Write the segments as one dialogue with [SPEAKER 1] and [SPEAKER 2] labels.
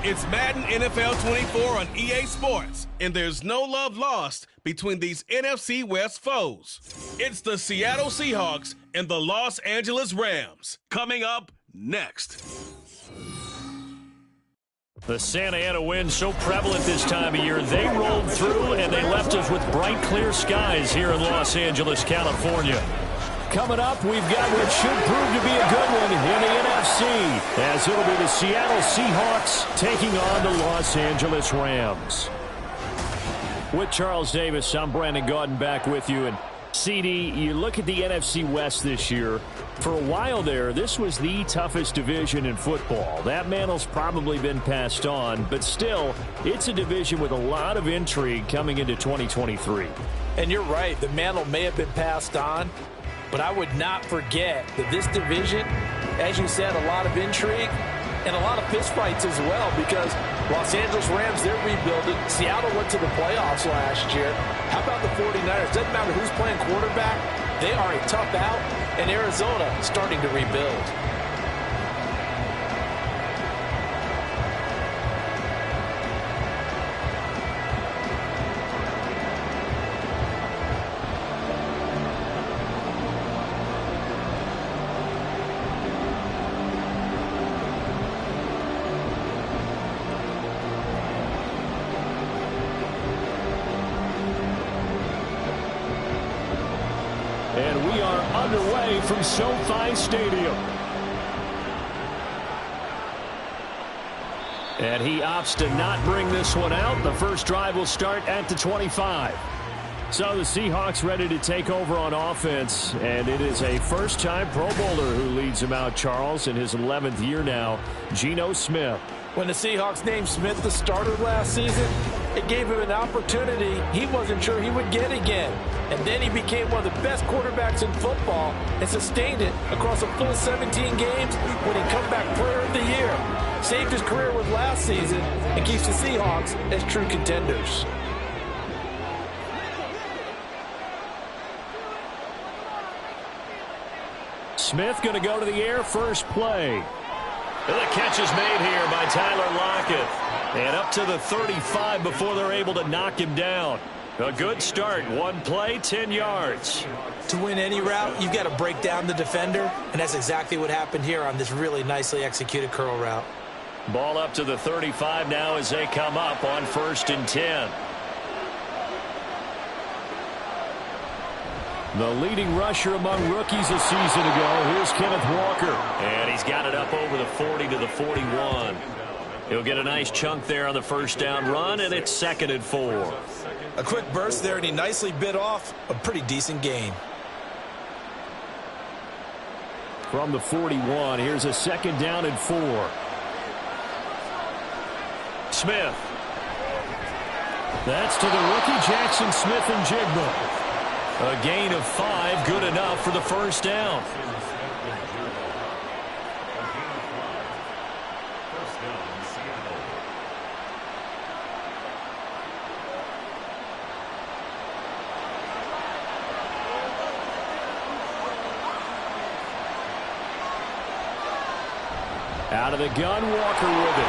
[SPEAKER 1] It's Madden NFL 24 on EA Sports, and there's no love lost between these NFC West foes. It's the Seattle Seahawks and the Los Angeles Rams. Coming up next.
[SPEAKER 2] The Santa Ana wind so prevalent this time of year, they rolled through and they left us with bright, clear skies here in Los Angeles, California. Coming up, we've got what should prove to be a good one in the NFC, as it'll be the Seattle Seahawks taking on the Los Angeles Rams. With Charles Davis, I'm Brandon Gaudin back with you. And CD, you look at the NFC West this year. For a while there, this was the toughest division in football. That mantle's probably been passed on, but still, it's a division with a lot of intrigue coming into 2023.
[SPEAKER 3] And you're right, the mantle may have been passed on, but I would not forget that this division, as you said, a lot of intrigue and a lot of fistfights as well, because Los Angeles Rams, they're rebuilding. Seattle went to the playoffs last year. How about the 49ers? Doesn't matter who's playing quarterback. They are a tough out, and Arizona starting to rebuild.
[SPEAKER 2] And we are underway from SoFi Stadium. And he opts to not bring this one out. The first drive will start at the 25. So the Seahawks ready to take over on offense. And it is a first-time Pro Bowler who leads him out, Charles, in his 11th year now, Geno Smith.
[SPEAKER 3] When the Seahawks named Smith the starter last season, it gave him an opportunity he wasn't sure he would get again. And then he became one of the best quarterbacks in football and sustained it across a full 17 games when he comeback player of the year. Saved his career with last season and keeps the Seahawks as true contenders.
[SPEAKER 2] Smith going to go to the air first play. And the catch is made here by Tyler Lockett. And up to the 35 before they're able to knock him down. A good start. One play, 10 yards.
[SPEAKER 3] To win any route, you've got to break down the defender, and that's exactly what happened here on this really nicely executed curl route.
[SPEAKER 2] Ball up to the 35 now as they come up on 1st and 10. The leading rusher among rookies a season ago. Here's Kenneth Walker. And he's got it up over the 40 to the 41. He'll get a nice chunk there on the first down run, and it's 2nd and 4.
[SPEAKER 3] A quick burst there, and he nicely bit off a pretty decent gain.
[SPEAKER 2] From the 41, here's a 2nd down and 4. Smith. That's to the rookie, Jackson Smith and Jigba. A gain of 5, good enough for the first down. Out of the gun, Walker with it.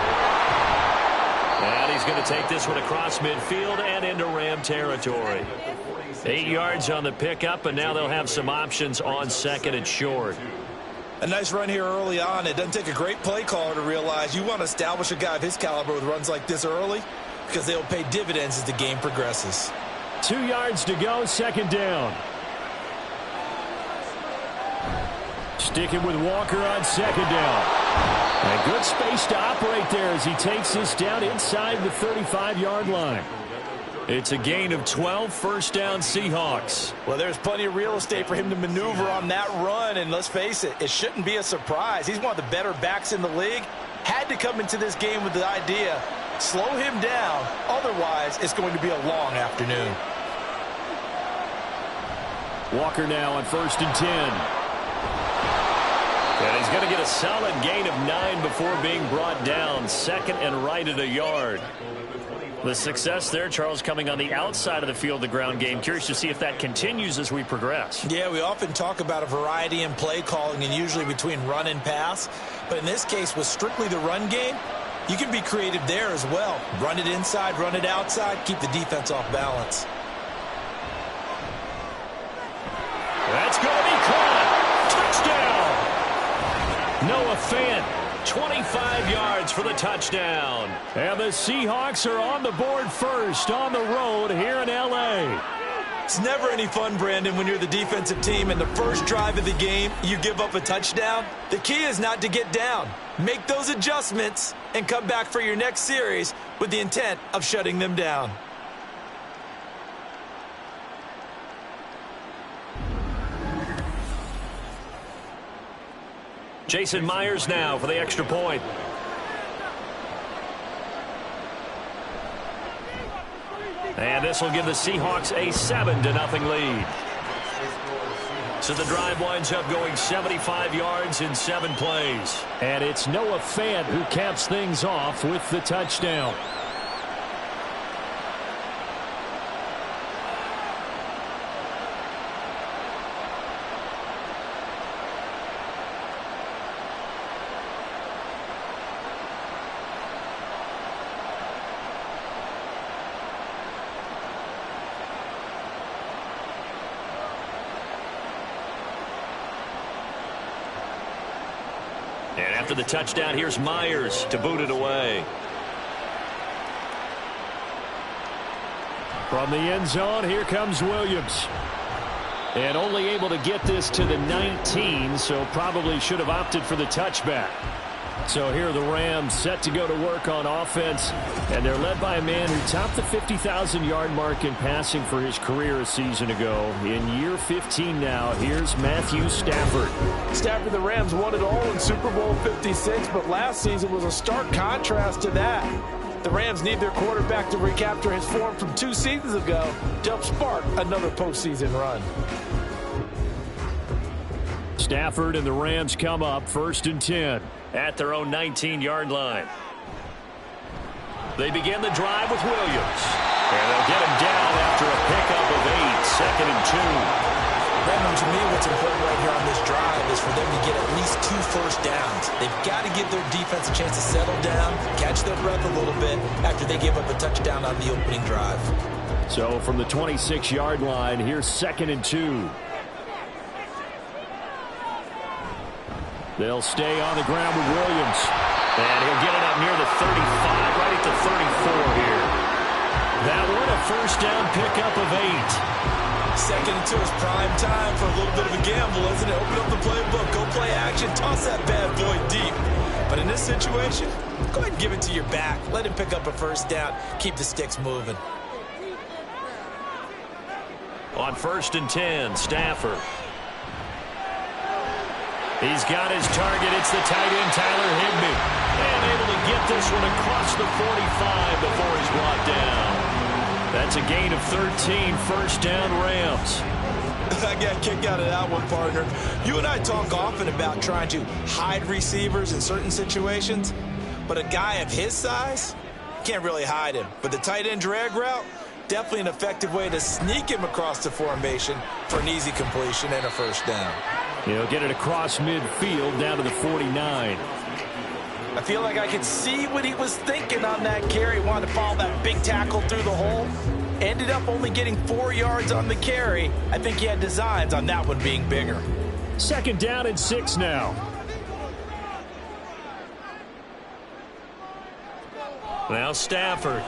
[SPEAKER 2] And he's going to take this one across midfield and into Ram territory. 8 yards on the pickup, and now they'll have some options on 2nd and short.
[SPEAKER 3] A nice run here early on. It doesn't take a great play caller to realize you want to establish a guy of his caliber with runs like this early, because they'll pay dividends as the game progresses.
[SPEAKER 2] 2 yards to go, 2nd down. Sticking with Walker on 2nd down. And good space to operate there as he takes this down inside the 35-yard line. It's a gain of 12, first down Seahawks.
[SPEAKER 3] Well, there's plenty of real estate for him to maneuver on that run, and let's face it, it shouldn't be a surprise. He's one of the better backs in the league. Had to come into this game with the idea, slow him down, otherwise it's going to be a long afternoon.
[SPEAKER 2] Walker now on 1st and 10. And he's going to get a solid gain of 9 before being brought down. Second and right at a yard. The success there, Charles, coming on the outside of the field, the ground game. Curious to see if that continues as we progress.
[SPEAKER 3] Yeah, we often talk about a variety in play calling and usually between run and pass. But in this case, with strictly the run game, you can be creative there as well. Run it inside, run it outside, keep the defense off balance.
[SPEAKER 2] That's going to be caught. Touchdown. Noah Fant, 25 yards for the touchdown. And the Seahawks are on the board first on the road here in L.A.
[SPEAKER 3] It's never any fun, Brandon, when you're the defensive team and the first drive of the game, you give up a touchdown. The key is not to get down. Make those adjustments and come back for your next series with the intent of shutting them down.
[SPEAKER 2] Jason Myers now for the extra point. And this will give the Seahawks a 7-0 lead. So the drive winds up going 75 yards in 7 plays. And it's Noah Fant who caps things off with the touchdown. And after the touchdown, here's Myers to boot it away. From the end zone, here comes Williams. And only able to get this to the 19, so probably should have opted for the touchback. So here are the Rams set to go to work on offense. And they're led by a man who topped the 50,000-yard mark in passing for his career a season ago. In year 15 now, here's Matthew Stafford.
[SPEAKER 4] Stafford, the Rams won it all in Super Bowl 56, but last season was a stark contrast to that. The Rams need their quarterback to recapture his form from 2 seasons ago to help spark another postseason run.
[SPEAKER 2] Stafford and the Rams come up 1st and 10 at their own 19-yard line. They begin the drive with Williams. And they'll get him down after a pickup of 8, 2nd and 2.
[SPEAKER 3] Brandon, to me, what's important right here on this drive is for them to get at least 2 first downs. They've got to give their defense a chance to settle down, catch their breath a little bit after they give up a touchdown on the opening drive.
[SPEAKER 2] So from the 26-yard line, here's 2nd and 2. They'll stay on the ground with Williams. And he'll get it up near the 35, right at the 34 here. That one a first down pickup of 8.
[SPEAKER 3] 2nd and 2 is prime time for a little bit of a gamble, isn't it? Open up the playbook, go play action, toss that bad boy deep. But in this situation, go ahead and give it to your back. Let him pick up a first down. Keep the sticks moving.
[SPEAKER 2] On 1st and 10, Stafford. He's got his target. It's the tight end, Tyler Higbee. And able to get this one across the 45 before he's brought down. That's a gain of 13, first down Rams.
[SPEAKER 3] I got a kick out of that one, partner. You and I talk often about trying to hide receivers in certain situations, but a guy of his size, can't really hide him. But the tight end drag route, definitely an effective way to sneak him across the formation for an easy completion and a first down.
[SPEAKER 2] He'll get it across midfield down to the 49.
[SPEAKER 4] I feel like I could see what he was thinking on that carry. Wanted to follow that big tackle through the hole. Ended up only getting 4 yards on the carry. I think he had designs on that one being bigger.
[SPEAKER 2] 2nd down and 6 now. Now Stafford.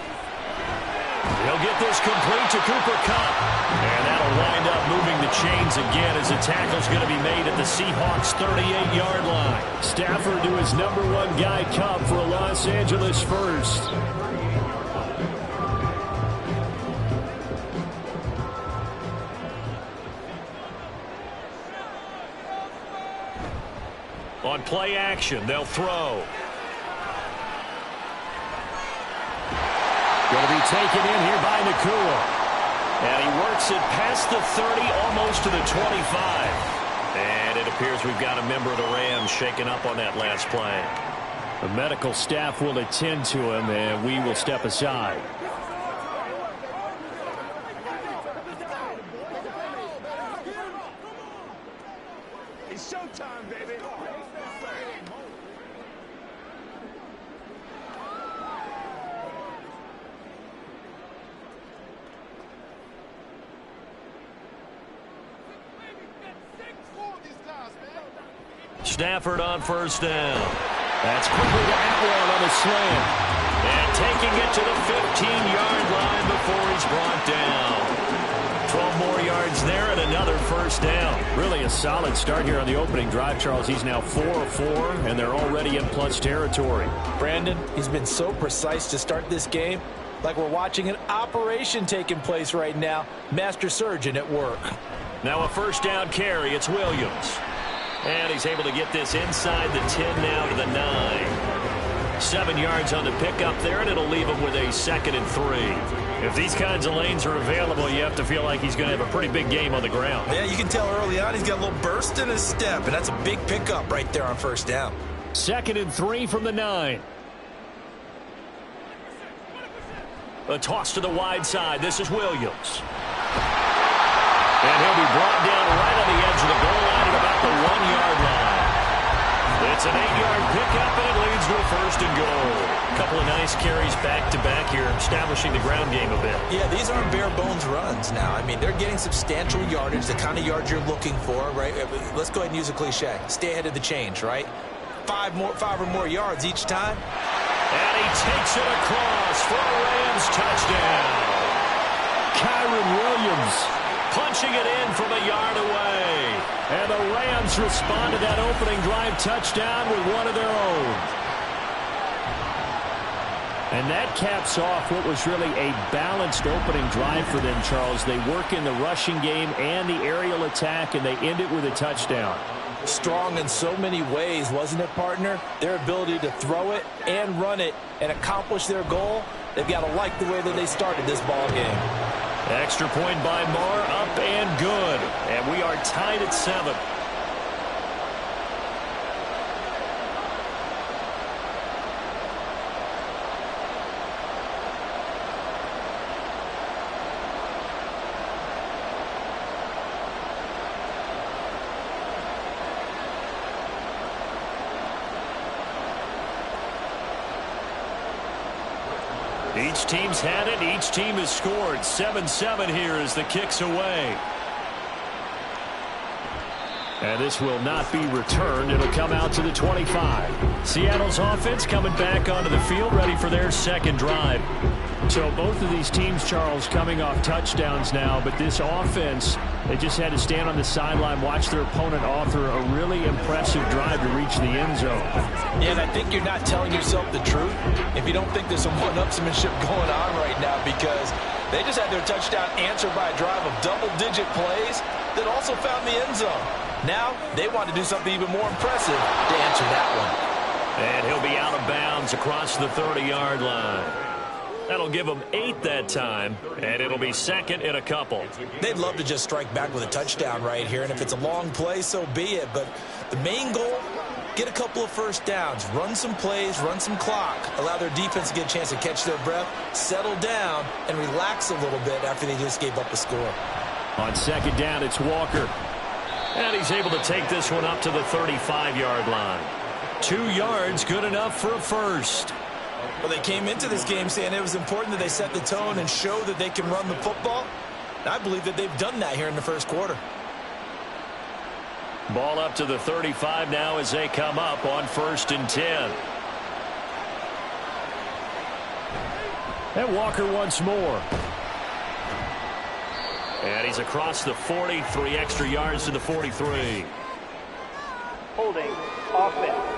[SPEAKER 2] He'll get this complete to Cooper Kupp. And that'll wind up moving the chains again as the tackle's going to be made at the Seahawks' 38-yard line. Stafford to his number 1 guy, Kupp, for a Los Angeles first. On play action, they'll throw. Going to be taken in here by Nakua. And he works it past the 30, almost to the 25. And it appears we've got a member of the Rams shaken up on that last play. The medical staff will attend to him, and we will step aside.
[SPEAKER 5] It's showtime, baby.
[SPEAKER 2] Stafford on first down. That's quickly to Atwell on the slant. And taking it to the 15-yard line before he's brought down. 12 more yards there and another first down. Really a solid start here on the opening drive, Charles. He's now 4 of 4, and they're already in plus territory.
[SPEAKER 3] Brandon, he's been so precise to start this game, like we're watching an operation taking place right now. Master surgeon at work.
[SPEAKER 2] Now a first down carry. It's Williams. And he's able to get this inside the 10 now to the 9. 7 yards on the pickup there, and it'll leave him with a 2nd and 3. If these kinds of lanes are available, you have to feel like he's going to have a pretty big game on the ground.
[SPEAKER 6] Yeah, you can tell early on he's got a little burst in his step, and that's a big pickup right there on first down.
[SPEAKER 2] 2nd and 3 from the 9. A toss to the wide side. This is Williams. And he'll be brought down right on the edge of the goal line at about the 1-yard line. It's an 8-yard pickup, and it leads to a 1st and goal. A couple of nice carries back-to-back here, establishing the ground game a bit.
[SPEAKER 6] Yeah, these aren't bare-bones runs now. I mean, they're getting substantial yardage, the kind of yards you're looking for, right? Let's go ahead and use a cliche. Stay ahead of the change, right? 5 or more yards each time.
[SPEAKER 2] And he takes it across for a Rams touchdown. Kyron Williams punching it in from a yard away. And the Rams respond to that opening drive touchdown with one of their own. And that caps off what was really a balanced opening drive for them, Charles. They work in the rushing game and the aerial attack, and they end it with a touchdown.
[SPEAKER 3] Strong in so many ways, wasn't it, partner? Their ability to throw it and run it and accomplish their goal, they've got to like the way that they started this ball game.
[SPEAKER 2] Extra point by Marr, up and good. And we are tied at 7. Each team's had it. Each team has scored. 7-7 here as the kick's away. And this will not be returned. It'll come out to the 25. Seattle's offense coming back onto the field, ready for their second drive. So both of these teams, Charles, coming off touchdowns now, but this offense, they just had to stand on the sideline, watch their opponent author a really impressive drive to reach the end zone.
[SPEAKER 3] Yeah, and I think you're not telling yourself the truth if you don't think there's some one-upsmanship going on right now, because they just had their touchdown answered by a drive of double-digit plays that also found the end zone. Now they want to do something even more impressive to answer that one.
[SPEAKER 2] And he'll be out of bounds across the 30-yard line. That'll give them 8 that time, and it'll be 2nd and a couple.
[SPEAKER 6] They'd love to just strike back with a touchdown right here, and if it's a long play, so be it. But the main goal, get a couple of first downs, run some plays, run some clock, allow their defense to get a chance to catch their breath, settle down, and relax a little bit after they just gave up a score.
[SPEAKER 2] On 2nd down, it's Walker. And he's able to take this one up to the 35-yard line. 2 yards, good enough for a first.
[SPEAKER 6] Well, they came into this game saying it was important that they set the tone and show that they can run the football. And I believe that they've done that here in the first quarter.
[SPEAKER 2] Ball up to the 35 now as they come up on 1st and 10. And Walker once more. And he's across the 40, 3 extra yards to the 43.
[SPEAKER 7] Holding offense.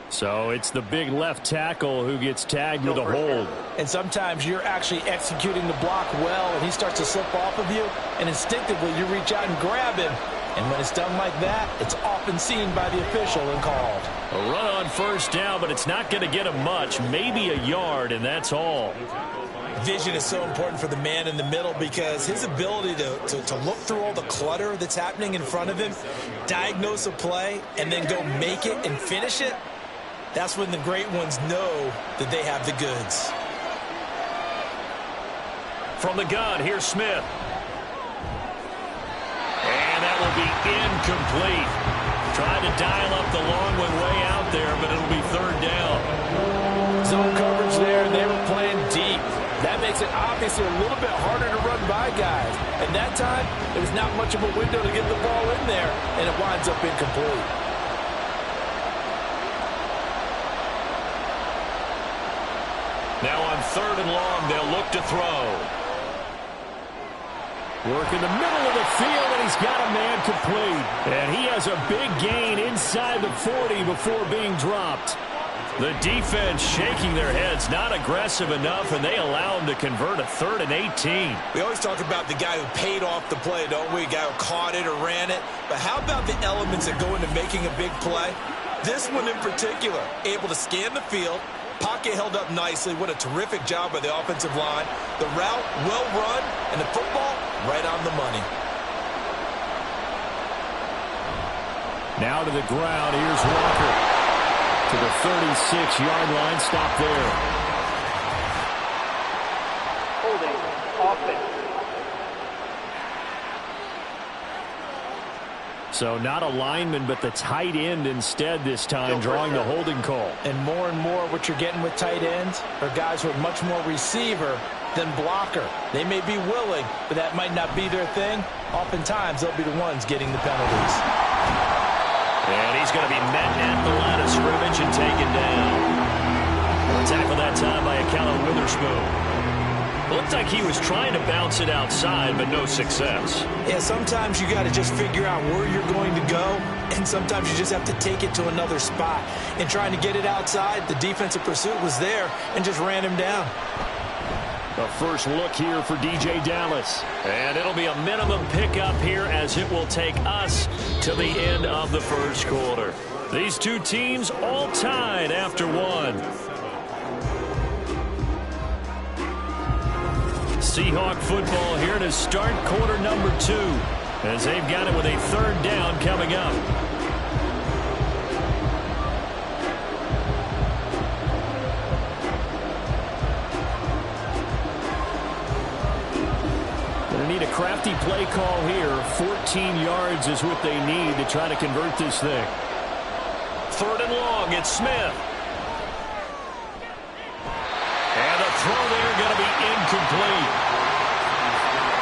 [SPEAKER 2] So it's the big left tackle who gets tagged with a hold.
[SPEAKER 3] And sometimes you're actually executing the block well, and he starts to slip off of you, and instinctively you reach out and grab him. And when it's done like that, it's often seen by the official and called.
[SPEAKER 2] A run on 1st down, but it's not going to get him much, maybe a yard, and that's all.
[SPEAKER 6] vision is so important for the man in the middle because his ability to look through all the clutter that's happening in front of him, diagnose a play, and then go make it and finish it, that's when the great ones know that they have the goods.
[SPEAKER 2] From the gun, here's Smith. And that will be incomplete. Tried to dial up the long one way out there, but it'll be third down.
[SPEAKER 4] Zone coverage there, they were playing deep. That makes it obviously a little bit harder to run by guys. And that time, there was not much of a window to get the ball in there, and it winds up incomplete.
[SPEAKER 2] Now on third and long, they'll look to throw. Work in the middle of the field, and he's got a man complete. And he has a big gain inside the 40 before being dropped. The defense shaking their heads, not aggressive enough, and they allow him to convert a 3rd and 18.
[SPEAKER 6] We always talk about the guy who paid off the play, don't we? A guy who caught it or ran it. But how about the elements that go into making a big play? This one in particular, able to scan the field, pocket held up nicely. What a terrific job by the offensive line. The route, well run, and the football, right on the money.
[SPEAKER 2] Now to the ground, here's Walker. To the 36-yard line, stop there.
[SPEAKER 7] Holding, offense.
[SPEAKER 2] So not a lineman, but the tight end instead this time, drawing the holding call.
[SPEAKER 3] And more what you're getting with tight ends are guys who are much more receiver than blocker. They may be willing, but that might not be their thing. Oftentimes, they'll be the ones getting the penalties.
[SPEAKER 2] And he's going to be met at the line of scrimmage and taken down. Tackle that time by a Callum Witherspoon. Looked like he was trying to bounce it outside, but no success.
[SPEAKER 6] Yeah, sometimes you got to just figure out where you're going to go, and sometimes you just have to take it to another spot. And trying to get it outside, the defensive pursuit was there and just ran him down.
[SPEAKER 2] The first look here for DJ Dallas. And it'll be a minimum pickup here as it will take us to the end of the first quarter. These two teams all tied after one. Seahawk football here to start quarter number 2 as they've got it with a 3rd down coming up. Need a crafty play call here. 14 yards is what they need to try to convert this thing. 3rd and long, it's Smith. And the throw there going to be incomplete.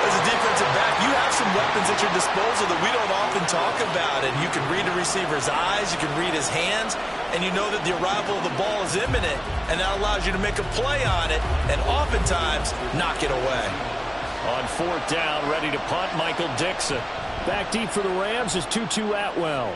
[SPEAKER 6] As a defensive back, you have some weapons at your disposal that we don't often talk about. And you can read a receiver's eyes, you can read his hands, and you know that the arrival of the ball is imminent. And that allows you to make a play on it and oftentimes knock it away.
[SPEAKER 2] On 4th down, ready to punt, Michael Dixon. Back deep for the Rams is Tutu Atwell.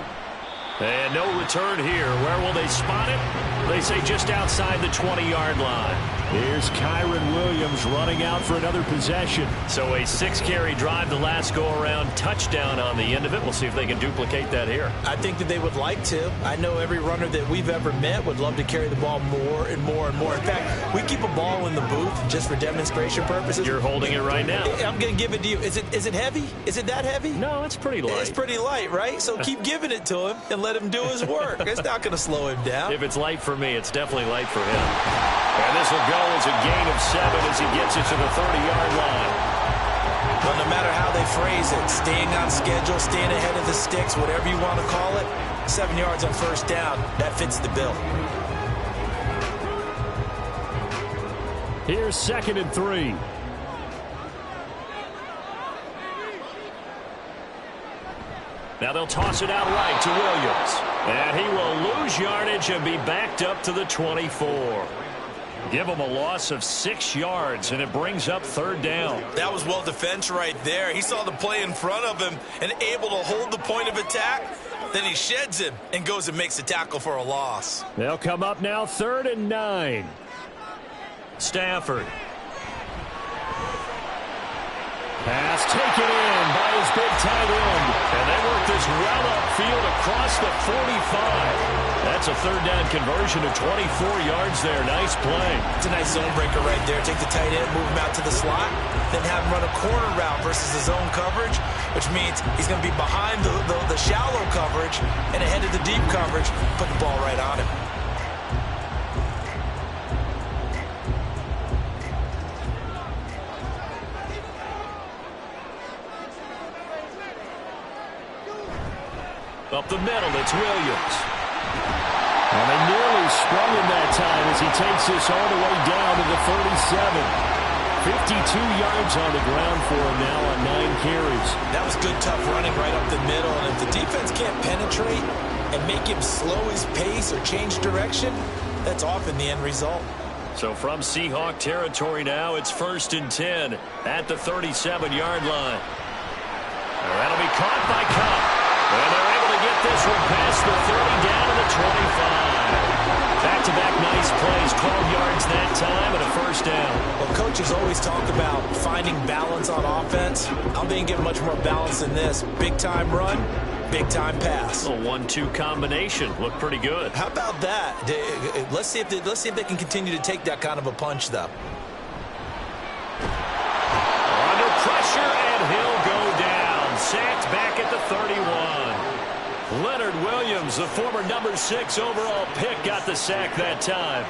[SPEAKER 2] And no return here. Where will they spot it? They say just outside the 20-yard line. Here's Kyron Williams running out for another possession. So a 6-carry drive the last go-around, touchdown on the end of it. We'll see if they can duplicate that here.
[SPEAKER 6] I think that they would like to. I know every runner that we've ever met would love to carry the ball more and more and more. In fact, we keep a ball in the booth just for demonstration purposes.
[SPEAKER 2] You're holding it right now.
[SPEAKER 6] I'm going to give it to you. Is it heavy? Is it that heavy?
[SPEAKER 2] No, it's pretty light.
[SPEAKER 6] It's pretty light, right? So keep giving it to him and let him do his work. It's not going to slow him down.
[SPEAKER 2] If it's light for me, it's definitely light for him. And this will go as a gain of 7 as he gets it to the 30-yard line.
[SPEAKER 6] Well, no matter how they phrase it, staying on schedule, staying ahead of the sticks, whatever you want to call it, 7 yards on 1st down, that fits the bill.
[SPEAKER 2] Here's 2nd and 3. Now they'll toss it out right to Williams. And he will lose yardage and be backed up to the 24. Give him a loss of 6 yards, and it brings up 3rd down.
[SPEAKER 6] That was well defense right there. He saw the play in front of him and able to hold the point of attack. Then he sheds him and goes and makes a tackle for a loss.
[SPEAKER 2] They'll come up now 3rd and 9. Stafford. Pass taken in by his big tight end. And they work this well upfield across the 45. That's a third down conversion of 24 yards there. Nice play.
[SPEAKER 6] It's a nice zone breaker right there. Take the tight end, move him out to the slot, then have him run a corner route versus the zone coverage, which means he's going to be behind the shallow coverage and ahead of the deep coverage. Put the ball right on him.
[SPEAKER 2] Up the middle, it's Williams. And they nearly sprung him that time as he takes this all the way down to the 37. 52 yards on the ground for him now on 9 carries.
[SPEAKER 6] That was good, tough running right up the middle. And if the defense can't penetrate and make him slow his pace or change direction, that's often the end result.
[SPEAKER 2] So from Seahawk territory now, it's 1st and 10 at the 37-yard line. That'll be caught by Cup. And they're able to get this one past the 30 down to the 25. Back-to-back nice plays, 12 yards that time and a first down.
[SPEAKER 6] Well, coaches always talk about finding balance on offense. I'm being given much more balance than this. Big-time run, big-time pass.
[SPEAKER 2] A 1-2 combination. Looked pretty good.
[SPEAKER 6] How about that? Let's see if they can continue to take that kind of a punch, though.
[SPEAKER 2] Under pressure, and he'll go down. Sacked back at the 31. Leonard Williams, the former number 6 overall pick, got the sack that time.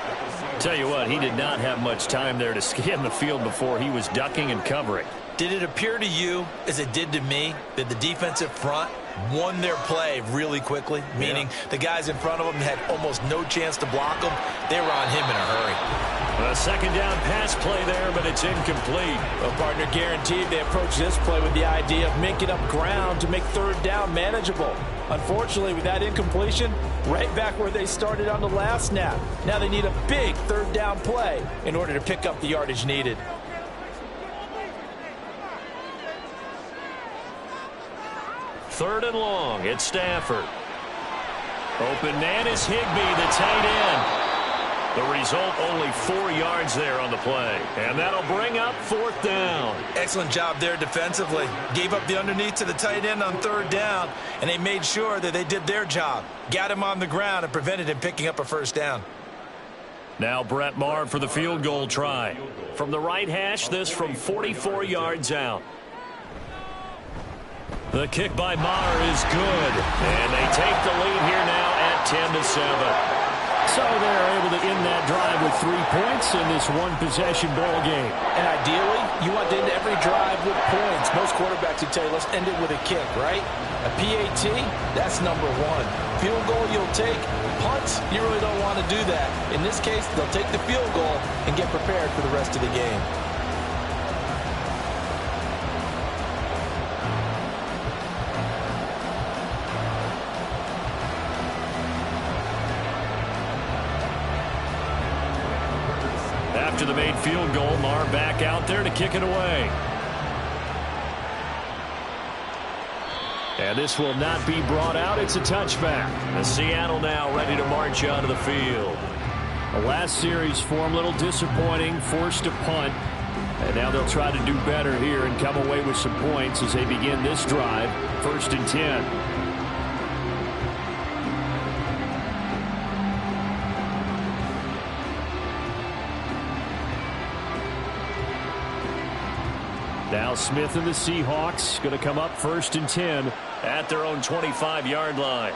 [SPEAKER 2] Tell you what, he did not have much time there to scan the field before he was ducking and covering.
[SPEAKER 6] Did it appear to you, as it did to me, that the defensive front won their play really quickly? Meaning the guys in front of them had almost no chance to block them. They were on him in a hurry.
[SPEAKER 2] A second down pass play there, but it's incomplete.
[SPEAKER 4] Well, partner, guaranteed they approach this play with the idea of making up ground to make third down manageable. Unfortunately, with that incompletion, right back where they started on the last snap. Now they need a big third down play in order to pick up the yardage needed.
[SPEAKER 2] Third and long, it's Stafford. Open man is Higbee, the tight end. The result, only 4 yards there on the play. And that'll bring up 4th down.
[SPEAKER 6] Excellent job there defensively. Gave up the underneath to the tight end on third down, and they made sure that they did their job. Got him on the ground and prevented him picking up a first down.
[SPEAKER 2] Now Brett Maher for the field goal try. From the right hash, this from 44 yards out. The kick by Maher is good. And they take the lead here now at 10-7. So they're able to end that drive with 3 points in this one-possession ball game.
[SPEAKER 4] And ideally, you want to end every drive with points. Most quarterbacks would tell you, let's end it with a kick, right? A PAT, that's number 1. Field goal you'll take. Punts, you really don't want to do that. In this case, they'll take the field goal and get prepared for the rest of the game.
[SPEAKER 2] After the made field goal, Maher back out there to kick it away. And this will not be brought out. It's a touchback. And Seattle now ready to march onto the field. The last series for them, a little disappointing, forced to punt. And now they'll try to do better here and come away with some points as they begin this drive. 1st and 10. Now Smith and the Seahawks going to come up 1st and 10 at their own 25-yard line.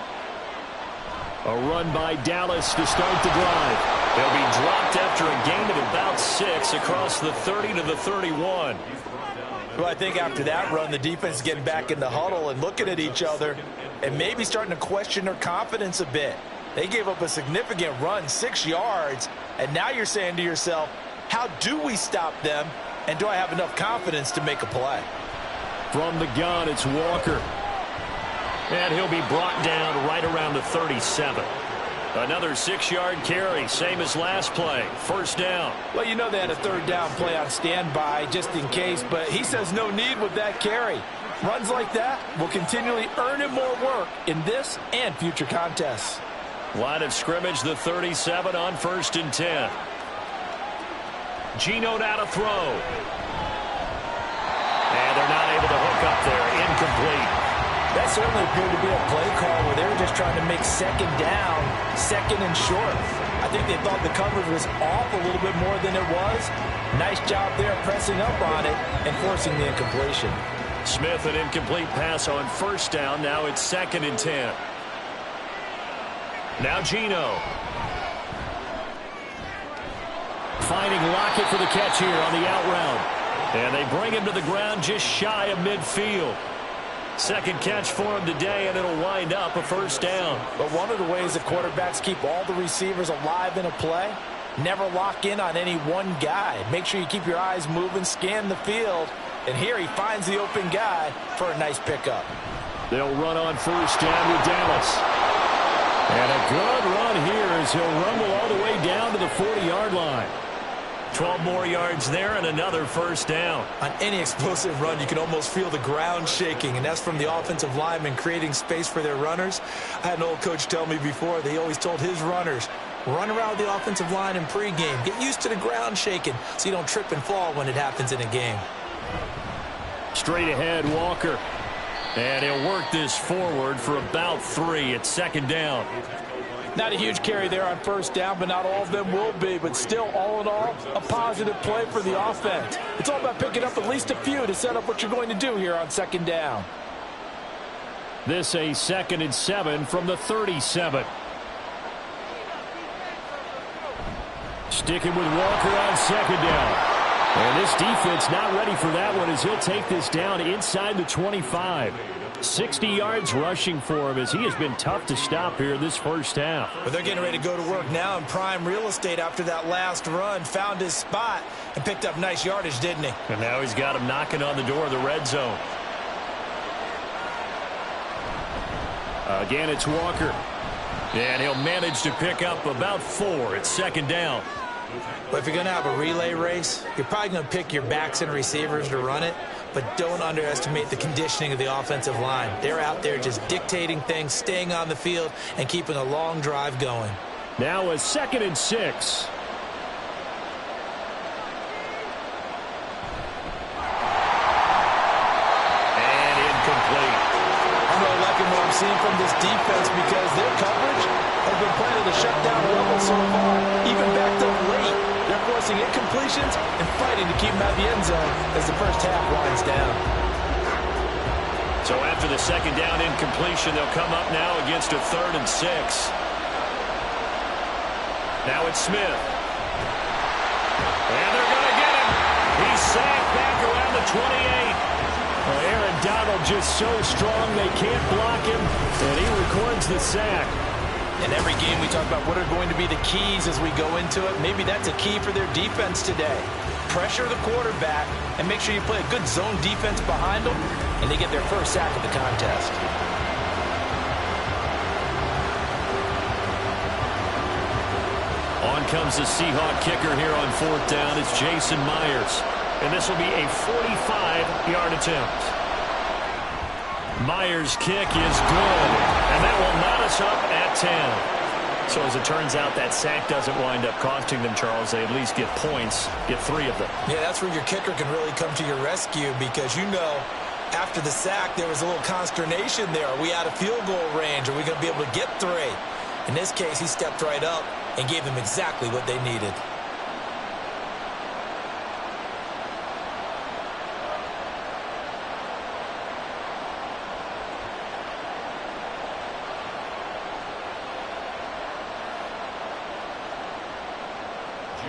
[SPEAKER 2] A run by Dallas to start the drive. They'll be dropped after a gain of about 6 across the 30 to the 31.
[SPEAKER 6] Well, I think after that run, the defense is getting back in the huddle and looking at each other and maybe starting to question their confidence a bit. They gave up a significant run, 6 yards, and now you're saying to yourself, how do we stop them? And do I have enough confidence to make a play?
[SPEAKER 2] From the gun, it's Walker. And he'll be brought down right around the 37. Another 6-yard carry, same as last play. 1st down.
[SPEAKER 4] Well, you know they had a third down play on standby just in case, but he says no need with that carry. Runs like that will continually earn him more work in this and future contests.
[SPEAKER 2] Line of scrimmage, the 37 on 1st and 10. Geno now to throw. And they're not able to hook up there. Incomplete.
[SPEAKER 3] That certainly appeared to be a play call where they were just trying to make second down, second and short. I think they thought the coverage was off a little bit more than it was. Nice job there pressing up on it and forcing the incompletion.
[SPEAKER 2] Smith, an incomplete pass on first down. Now it's 2nd and 10. Now Geno. Finding Lockett for the catch here on the out route. And they bring him to the ground just shy of midfield. Second catch for him today, and it'll wind up a first down.
[SPEAKER 3] But one of the ways the quarterbacks keep all the receivers alive in a play, never lock in on any one guy. Make sure you keep your eyes moving, scan the field. And here he finds the open guy for a nice pickup.
[SPEAKER 2] They'll run on first down with Dallas. And a good run here as he'll rumble all the way down to the 40-yard line. 12 more yards there and another first down.
[SPEAKER 6] On any explosive run, you can almost feel the ground shaking, and that's from the offensive linemen creating space for their runners. I had an old coach tell me before, they always told his runners, run around the offensive line in pregame. Get used to the ground shaking so you don't trip and fall when it happens in a game.
[SPEAKER 2] Straight ahead, Walker. And he'll work this forward for about 3 at 2nd down.
[SPEAKER 3] Not a huge carry there on first down, but not all of them will be. But still, all in all, a positive play for the offense. It's all about picking up at least a few to set up what you're going to do here on 2nd down.
[SPEAKER 2] This a 2nd and 7 from the 37. Sticking with Walker on 2nd down. And this defense not ready for that one as he'll take this down inside the 25. 60 yards rushing for him as he has been tough to stop here this first half.
[SPEAKER 6] But they're getting ready to go to work now in prime real estate after that last run. Found his spot and picked up nice yardage, didn't he?
[SPEAKER 2] And now he's got him knocking on the door of the red zone. Again, it's Walker. And he'll manage to pick up about 4 at 2nd down.
[SPEAKER 6] But if you're going to have a relay race, you're probably going to pick your backs and receivers to run it, but don't underestimate the conditioning of the offensive line. They're out there just dictating things, staying on the field, and keeping a long drive going.
[SPEAKER 2] Now a 2nd and 6. And incomplete.
[SPEAKER 3] I'm really liking what I'm seeing from this defense because their coverage has been playing at a shutdown level so far, even backed up late. They're forcing incompletions and fighting to keep them out of the end zone as the first half winds down.
[SPEAKER 2] So after the 2nd down incompletion, they'll come up now against a 3rd and 6. Now it's Smith. And they're going to get him. He's sacked back around the 28. Well, Aaron Donald just so strong they can't block him, and he records the sack.
[SPEAKER 3] In every game we talk about what are going to be the keys as we go into it. Maybe that's a key for their defense today. Pressure the quarterback and make sure you play a good zone defense behind them, and they get their first sack of the contest.
[SPEAKER 2] On comes the Seahawk kicker here on 4th down. It's Jason Myers. And this will be a 45-yard attempt. Myers' kick is good. And that will knot us up at 10. So as it turns out, that sack doesn't wind up costing them, Charles. They at least get points, get 3 of them.
[SPEAKER 6] Yeah, that's where your kicker can really come to your rescue because, you know, after the sack, there was a little consternation there. Are we out of field goal range? Are we going to be able to get 3? In this case, he stepped right up and gave them exactly what they needed.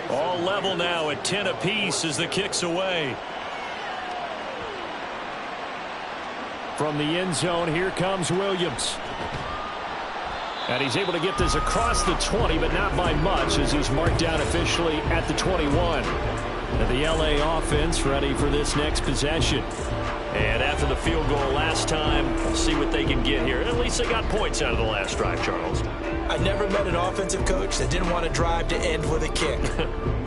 [SPEAKER 2] All level now at 10 apiece as the kick's away. From the end zone, here comes Williams. And he's able to get this across the 20, but not by much as he's marked down officially at the 21. And the LA offense ready for this next possession. And after the field goal last time, we'll see what they can get here. At least they got points out of the last drive, Charles.
[SPEAKER 6] I never met an offensive coach that didn't want to drive to end with a kick.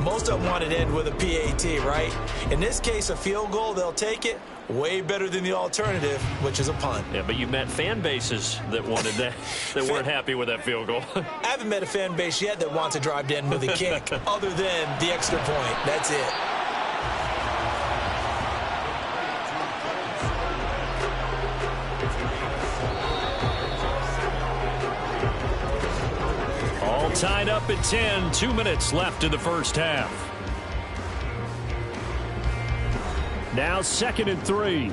[SPEAKER 6] Most of them wanted to end with a PAT, right? In this case, a field goal, they'll take it. Way better than the alternative, which is a punt.
[SPEAKER 2] Yeah, but you met fan bases that wanted that, that weren't happy with that field goal.
[SPEAKER 6] I haven't met a fan base yet that wants to drive to end with a kick, other than the extra point. That's it.
[SPEAKER 2] Tied up at 10, 2 minutes left in the first half. Now 2nd and 3.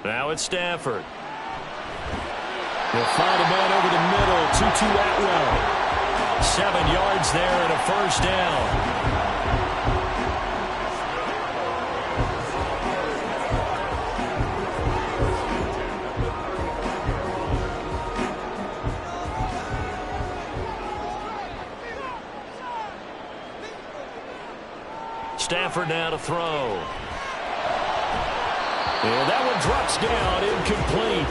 [SPEAKER 2] Now it's Stafford. He'll find a man over the middle. 2-2 Atwell. 7 yards there and a first down. Stafford now to throw. And that one drops down, incomplete.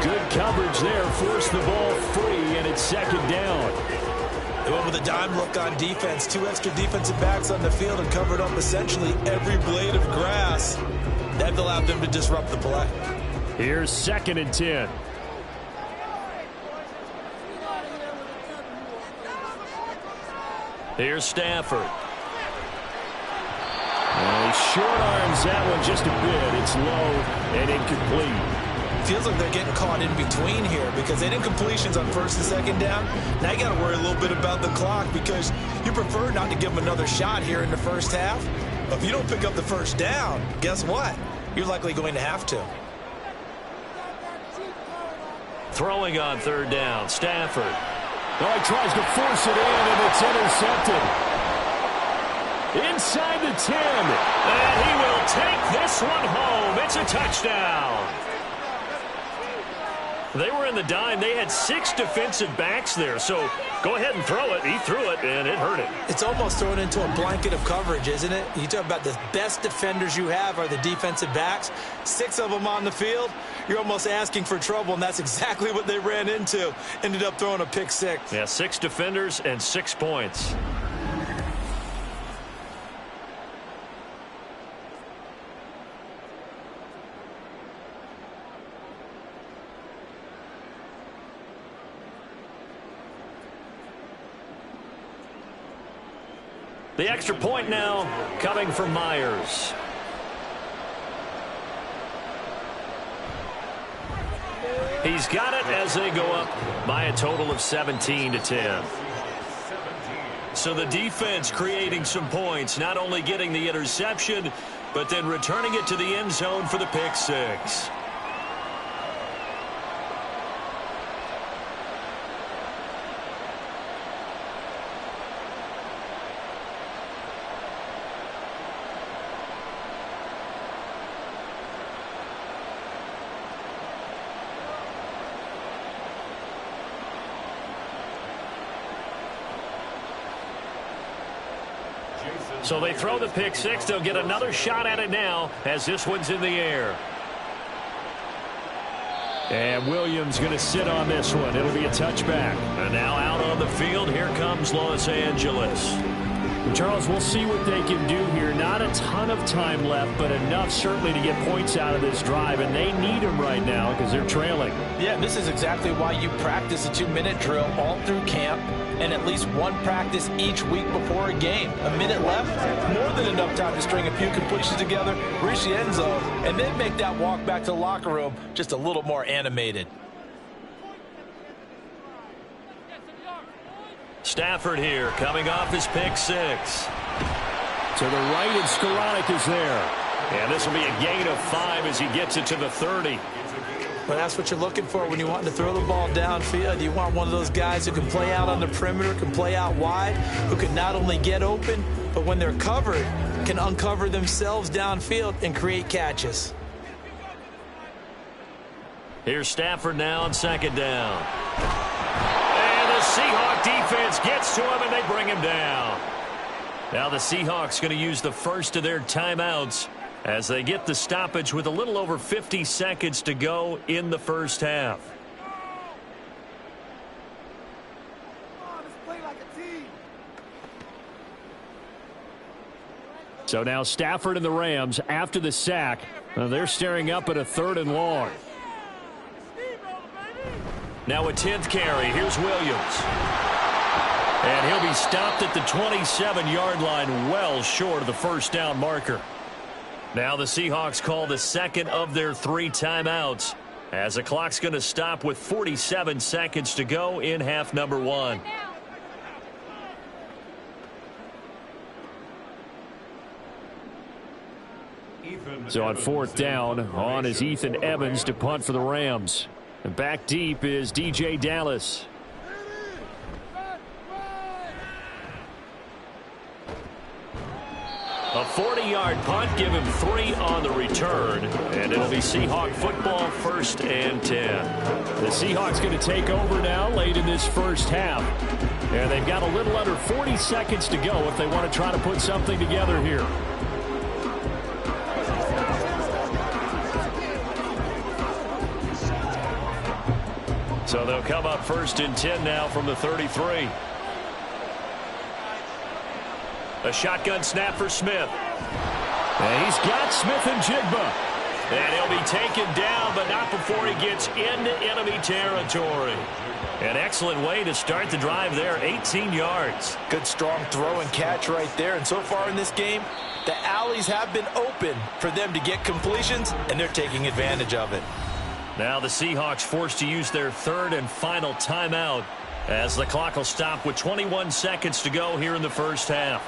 [SPEAKER 2] Good coverage there, forced the ball free, and it's 2nd down.
[SPEAKER 6] They went with a dime look on defense. 2 extra defensive backs on the field and covered up essentially every blade of grass. That allowed them to disrupt the play.
[SPEAKER 2] Here's 2nd and 10. Here's Stafford. He short arms that one just a bit. It's low and incomplete.
[SPEAKER 6] Feels like they're getting caught in between here because they didn't completions on 1st and 2nd down. Now you got to worry a little bit about the clock because you prefer not to give them another shot here in the first half. But if you don't pick up the 1st down, guess what? You're likely going to have to.
[SPEAKER 2] Throwing on 3rd down, Stafford. Oh, he tries to force it in, and it's intercepted. Inside the 10. And he will take this one home. It's a touchdown. They were in the dime. They had 6 defensive backs there. So go ahead and throw it. He threw it, and it hurt him.
[SPEAKER 6] It's almost thrown into a blanket of coverage, isn't it? You talk about the best defenders you have are the defensive backs. 6 of them on the field. You're almost asking for trouble, and that's exactly what they ran into. Ended up throwing a pick 6.
[SPEAKER 2] Yeah, 6 defenders and 6 points. The extra point now coming from Myers. He's got it as they go up by a total of 17-10. So the defense creating some points, not only getting the interception, but then returning it to the end zone for the pick 6. So they throw the pick 6. They'll get another shot at it now as this one's in the air. And Williams going to sit on this one. It'll be a touchback. And now out on the field, here comes Los Angeles.
[SPEAKER 8] Charles, we'll see what they can do here. Not a ton of time left, but enough certainly to get points out of this drive, and they need them right now because they're trailing.
[SPEAKER 3] Yeah, this is exactly why you practice a 2-minute drill all through camp and at least one practice each week before a game. A minute left, more than enough time to string a few completions together, reach the end zone, and then make that walk back to the locker room just a little more animated.
[SPEAKER 2] Stafford here, coming off his pick 6.
[SPEAKER 8] To the right, and Skoranek is there.
[SPEAKER 2] And this will be a gain of 5 as he gets it to the 30.
[SPEAKER 6] Well, that's what you're looking for when you want to throw the ball downfield. You want one of those guys who can play out on the perimeter, can play out wide, who can not only get open, but when they're covered, can uncover themselves downfield and create catches.
[SPEAKER 2] Here's Stafford now on 2nd down. And the Seahawks defense gets to him, and they bring him down. Now the Seahawks going to use the first of their timeouts as they get the stoppage with a little over 50 seconds to go in the first half.
[SPEAKER 8] So now Stafford and the Rams, after the sack, they're staring up at a 3rd and long.
[SPEAKER 2] Now a 10th carry. Here's Williams. And he'll be stopped at the 27-yard line, well short of the first down marker. Now the Seahawks call the second of their 3 timeouts as the clock's going to stop with 47 seconds to go in half number 1.
[SPEAKER 8] So on 4th down, on is Ethan Evans to punt for the Rams. And back deep is DJ Dallas.
[SPEAKER 2] A 40-yard punt, give him 3 on the return, and it'll be Seahawk football, 1st and 10.
[SPEAKER 8] The Seahawks going to take over now late in this first half. And they've got a little under 40 seconds to go if they want to try to put something together here.
[SPEAKER 2] So they'll come up 1st and 10 now from the 33. A shotgun snap for Smith.
[SPEAKER 8] And he's got Smith and Jigba.
[SPEAKER 2] And he'll be taken down, but not before he gets into enemy territory. An excellent way to start the drive there, 18 yards.
[SPEAKER 3] Good strong throw and catch right there. And so far in this game, the alleys have been open for them to get completions, and they're taking advantage of it.
[SPEAKER 2] Now the Seahawks forced to use their 3rd and final timeout as the clock will stop with 21 seconds to go here in the first half.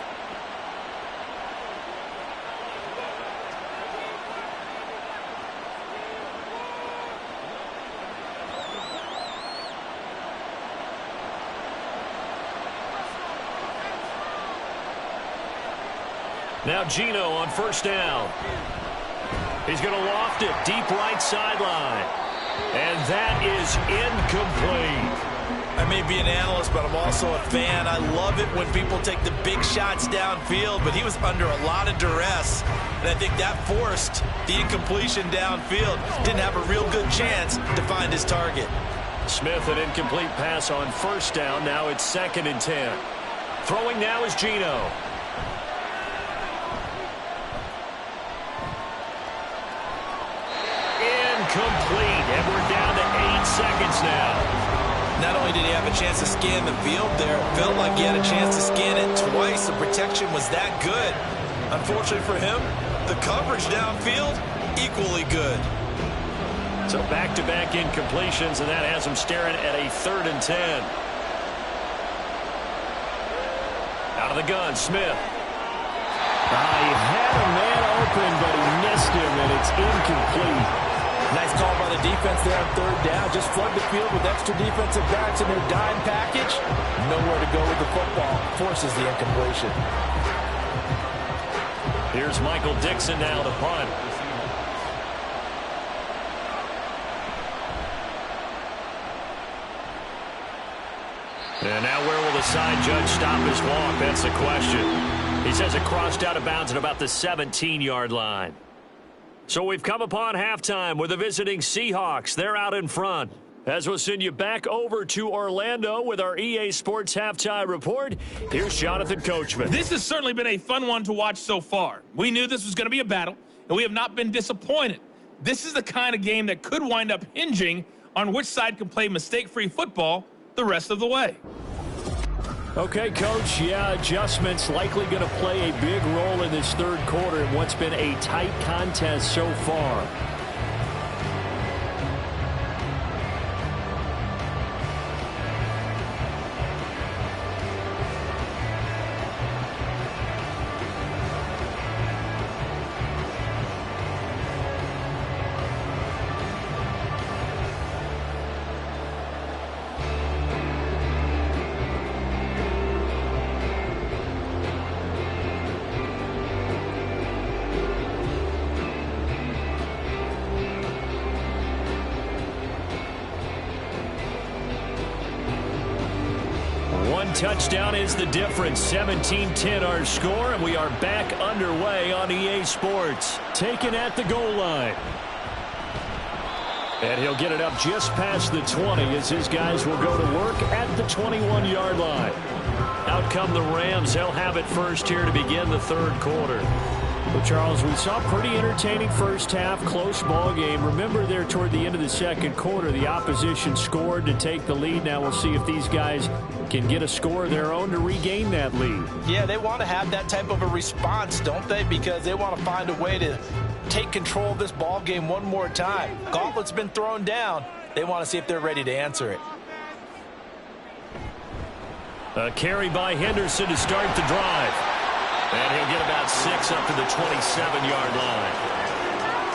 [SPEAKER 2] Now Geno on 1st down. He's going to loft it deep right sideline. And that is incomplete.
[SPEAKER 3] I may be an analyst, but I'm also a fan. I love it when people take the big shots downfield, but he was under a lot of duress. And I think that forced the incompletion downfield. Didn't have a real good chance to find his target.
[SPEAKER 2] Smith, an incomplete pass on 1st down. Now it's 2nd and 10. Throwing now is Geno. Complete, and we're down to 8 seconds now.
[SPEAKER 3] Not only did he have a chance to scan the field there, it felt like he had a chance to scan it twice. The protection was that good. Unfortunately for him, the coverage downfield, equally good.
[SPEAKER 2] So back-to-back incompletions, and that has him staring at a 3rd and 10. Out of the gun, Smith.
[SPEAKER 8] He had a man open, but he missed him, and it's incomplete.
[SPEAKER 3] Nice call by the defense there on 3rd down. Just flood the field with extra defensive backs in their dime package. Nowhere to go with the football. Forces the incompletion.
[SPEAKER 2] Here's Michael Dixon now to punt. And now where will the side judge stop his walk? That's the question. He says it crossed out of bounds at about the 17-yard line. So we've come upon halftime with the visiting Seahawks. They're out in front. As we'll send you back over to Orlando with our EA Sports Halftime Report, here's Jonathan Coachman.
[SPEAKER 9] This has certainly been a fun one to watch so far. We knew this was going to be a battle, and we have not been disappointed. This is the kind of game that could wind up hinging on which side can play mistake-free football the rest of the way.
[SPEAKER 8] Okay, Coach, adjustments likely going to play a big role in this 3rd quarter in what's been a tight contest so far. Touchdown is the difference. 17-10 our score, and we are back underway on EA Sports. Taken at the goal line. And he'll get it up just past the 20 as his guys will go to work at the 21-yard line. Out come the Rams. They'll have it first here to begin the 3rd quarter. Well, Charles, we saw a pretty entertaining first half, close ball game. Remember there toward the end of the 2nd quarter, the opposition scored to take the lead. Now we'll see if these guys can get a score of their own to regain that lead.
[SPEAKER 3] Yeah, they want to have that type of a response, don't they? Because they want to find a way to take control of this ball game one more time. Gauntlet's been thrown down. They want to see if they're ready to answer it.
[SPEAKER 2] A carry by Henderson to start the drive. And he'll get about 6 up to the 27-yard line.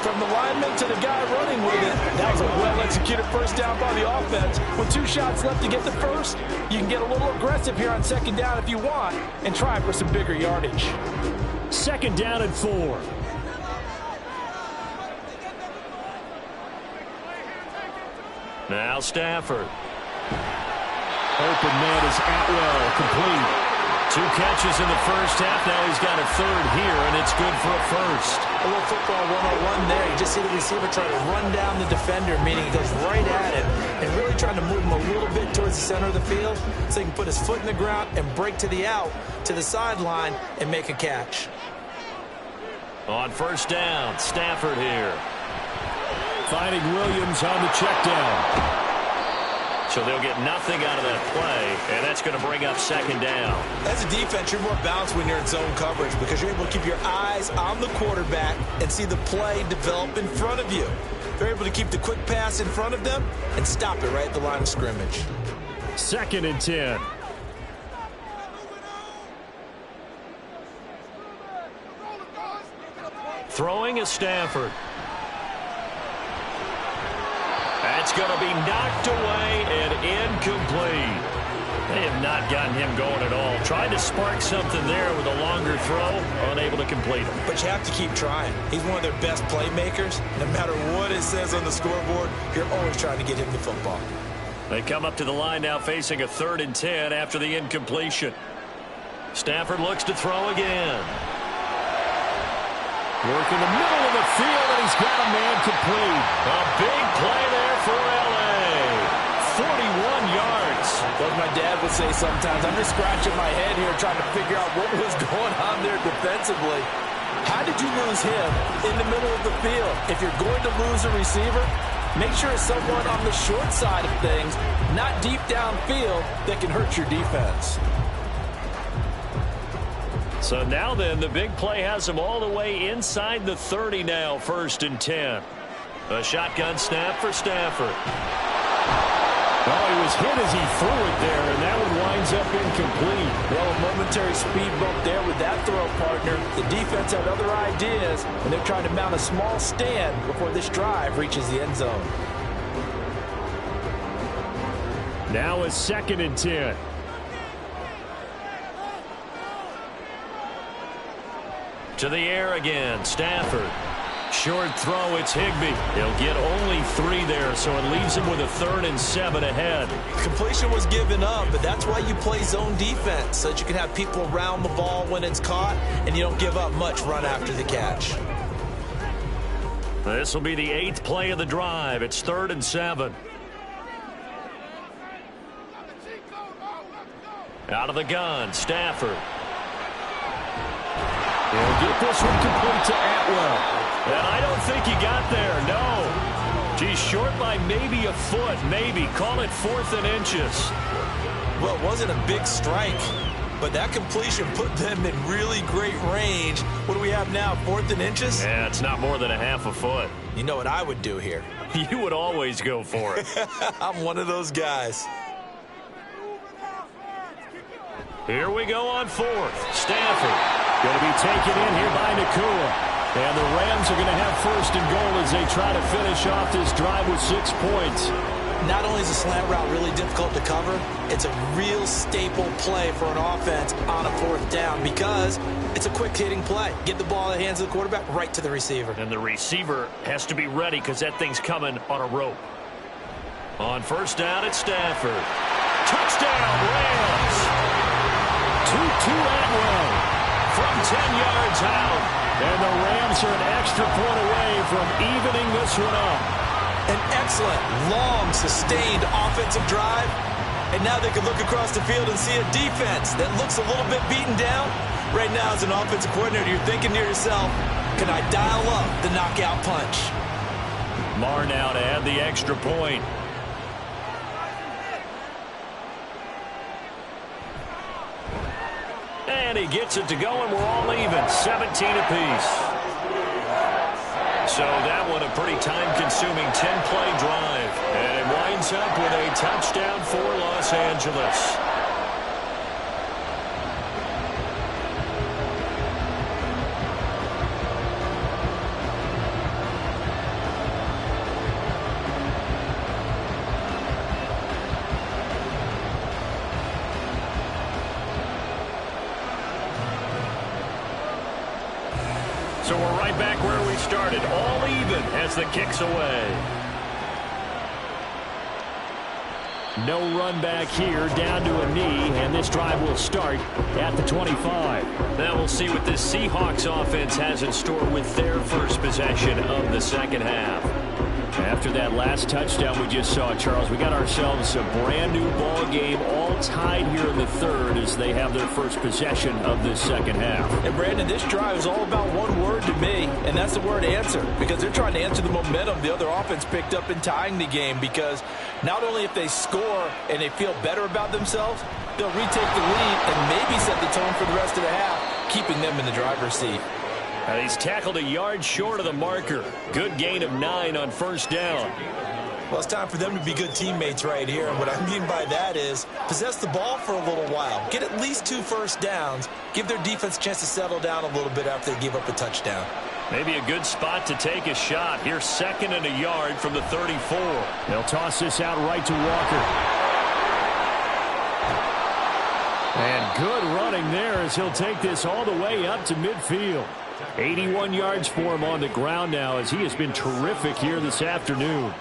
[SPEAKER 3] From the lineman to the guy running with it, that was a well-executed first down by the offense. With 2 shots left to get the first, you can get a little aggressive here on second down if you want and try for some bigger yardage.
[SPEAKER 2] Second down and 4. Now Stafford. Open man is Atwell, complete. 2 catches in the first half. Now he's got a third here, and it's good for a first.
[SPEAKER 3] A little football 101 there. You just see the receiver try to run down the defender, meaning he goes right at him, and really trying to move him a little bit towards the center of the field so he can put his foot in the ground and break to the out, to the sideline, and make a catch.
[SPEAKER 2] On first down, Stafford here. Finding Williams on the check down. So they'll get nothing out of that play, and that's going to bring up second down.
[SPEAKER 6] As a defense, you're more balanced when you're in zone coverage because you're able to keep your eyes on the quarterback and see the play develop in front of you. They're able to keep the quick pass in front of them and stop it right at the line of scrimmage.
[SPEAKER 2] Second and 10. Throwing is Stafford. That's going to be knocked away and incomplete. They have not gotten him going at all. Tried to spark something there with a longer throw, unable to complete it.
[SPEAKER 6] But you have to keep trying. He's one of their best playmakers. No matter what it says on the scoreboard, you're always trying to get him the football.
[SPEAKER 2] They come up to the line now facing a 3rd and 10 after the incompletion. Stafford looks to throw again. Working the middle of the field, and he's got a man complete. A big play there for L.A. 41 yards.
[SPEAKER 3] What my dad would say sometimes, I'm just scratching my head here trying to figure out what was going on there defensively. How did you lose him in the middle of the field? If you're going to lose a receiver, make sure it's someone on the short side of things, not deep downfield, that can hurt your defense.
[SPEAKER 2] So now then, the big play has him all the way inside the 30 now, 1st and 10. A shotgun snap for Stafford.
[SPEAKER 8] Oh, he was hit as he threw it there, and that one winds up incomplete.
[SPEAKER 3] Well, a momentary speed bump there with that throw, partner. The defense had other ideas, and they're trying to mount a small stand before this drive reaches the end zone.
[SPEAKER 8] Now a 2nd and 10.
[SPEAKER 2] To the air again, Stafford. Short throw, it's Higbee. He'll get only 3 there, so it leaves him with a 3rd and 7 ahead.
[SPEAKER 6] Completion was given up, but that's why you play zone defense, so that you can have people around the ball when it's caught, and you don't give up much run after the catch.
[SPEAKER 2] This will be the 8th play of the drive. It's 3rd and 7. Out of the gun, Stafford.
[SPEAKER 8] He'll get this one complete to Atwell.
[SPEAKER 2] And I don't think he got there, no. Geez, short by maybe a foot, maybe. Call it 4th and inches.
[SPEAKER 6] Well, it wasn't a big strike, but that completion put them in really great range. What do we have now, 4th and inches?
[SPEAKER 2] Yeah, it's not more than a half a foot.
[SPEAKER 6] You know what I would do here?
[SPEAKER 2] You would always go for it.
[SPEAKER 6] I'm one of those guys.
[SPEAKER 2] Here we go on 4th. Stafford. Going to be taken in here by Nakua. And the Rams are going to have 1st and goal as they try to finish off this drive with 6 points.
[SPEAKER 6] Not only is the slant route really difficult to cover, it's a real staple play for an offense on a 4th down because it's a quick-hitting play. Get the ball in the hands of the quarterback right to the receiver.
[SPEAKER 2] And the receiver has to be ready because that thing's coming on a rope. On 1st down, it's Stafford. Touchdown, Rams! 2-2 Atwell. From 10 yards out.
[SPEAKER 8] And the Rams are an extra point away from evening this one up.
[SPEAKER 6] An excellent, long, sustained offensive drive. And now they can look across the field and see a defense that looks a little bit beaten down. Right now, as an offensive coordinator, you're thinking to yourself, can I dial up the knockout punch?
[SPEAKER 2] Marr now to add the extra point. And he gets it to go, and we're all even. 17 apiece. So that one a pretty time-consuming 10-play drive. And it winds up with a touchdown for Los Angeles. So we're right back where we started, all even as the kick's away. No run back here, down to a knee, and this drive will start at the 25. Now we'll see what this Seahawks offense has in store with their first possession of the second half. After that last touchdown we just saw, Charles, we got ourselves a brand new ball game, all tied here in the third as they have their first possession of this second half.
[SPEAKER 3] And Brandon, this drive is all about one word to me, and that's the word answer, because they're trying to answer the momentum the other offense picked up in tying the game, because not only if they score and they feel better about themselves, they'll retake the lead and maybe set the tone for the rest of the half, keeping them in the driver's seat.
[SPEAKER 2] And he's tackled a yard short of the marker. Good gain of 9 on first down.
[SPEAKER 6] Well, it's time for them to be good teammates right here. And what I mean by that is possess the ball for a little while. Get at least 2 first downs. Give their defense a chance to settle down a little bit after they give up a touchdown.
[SPEAKER 2] Maybe a good spot to take a shot. Here's 2nd and a yard from the 34.
[SPEAKER 8] They'll toss this out right to Walker. And good running there as he'll take this all the way up to midfield. 81 yards for him on the ground now as he has been terrific here this afternoon.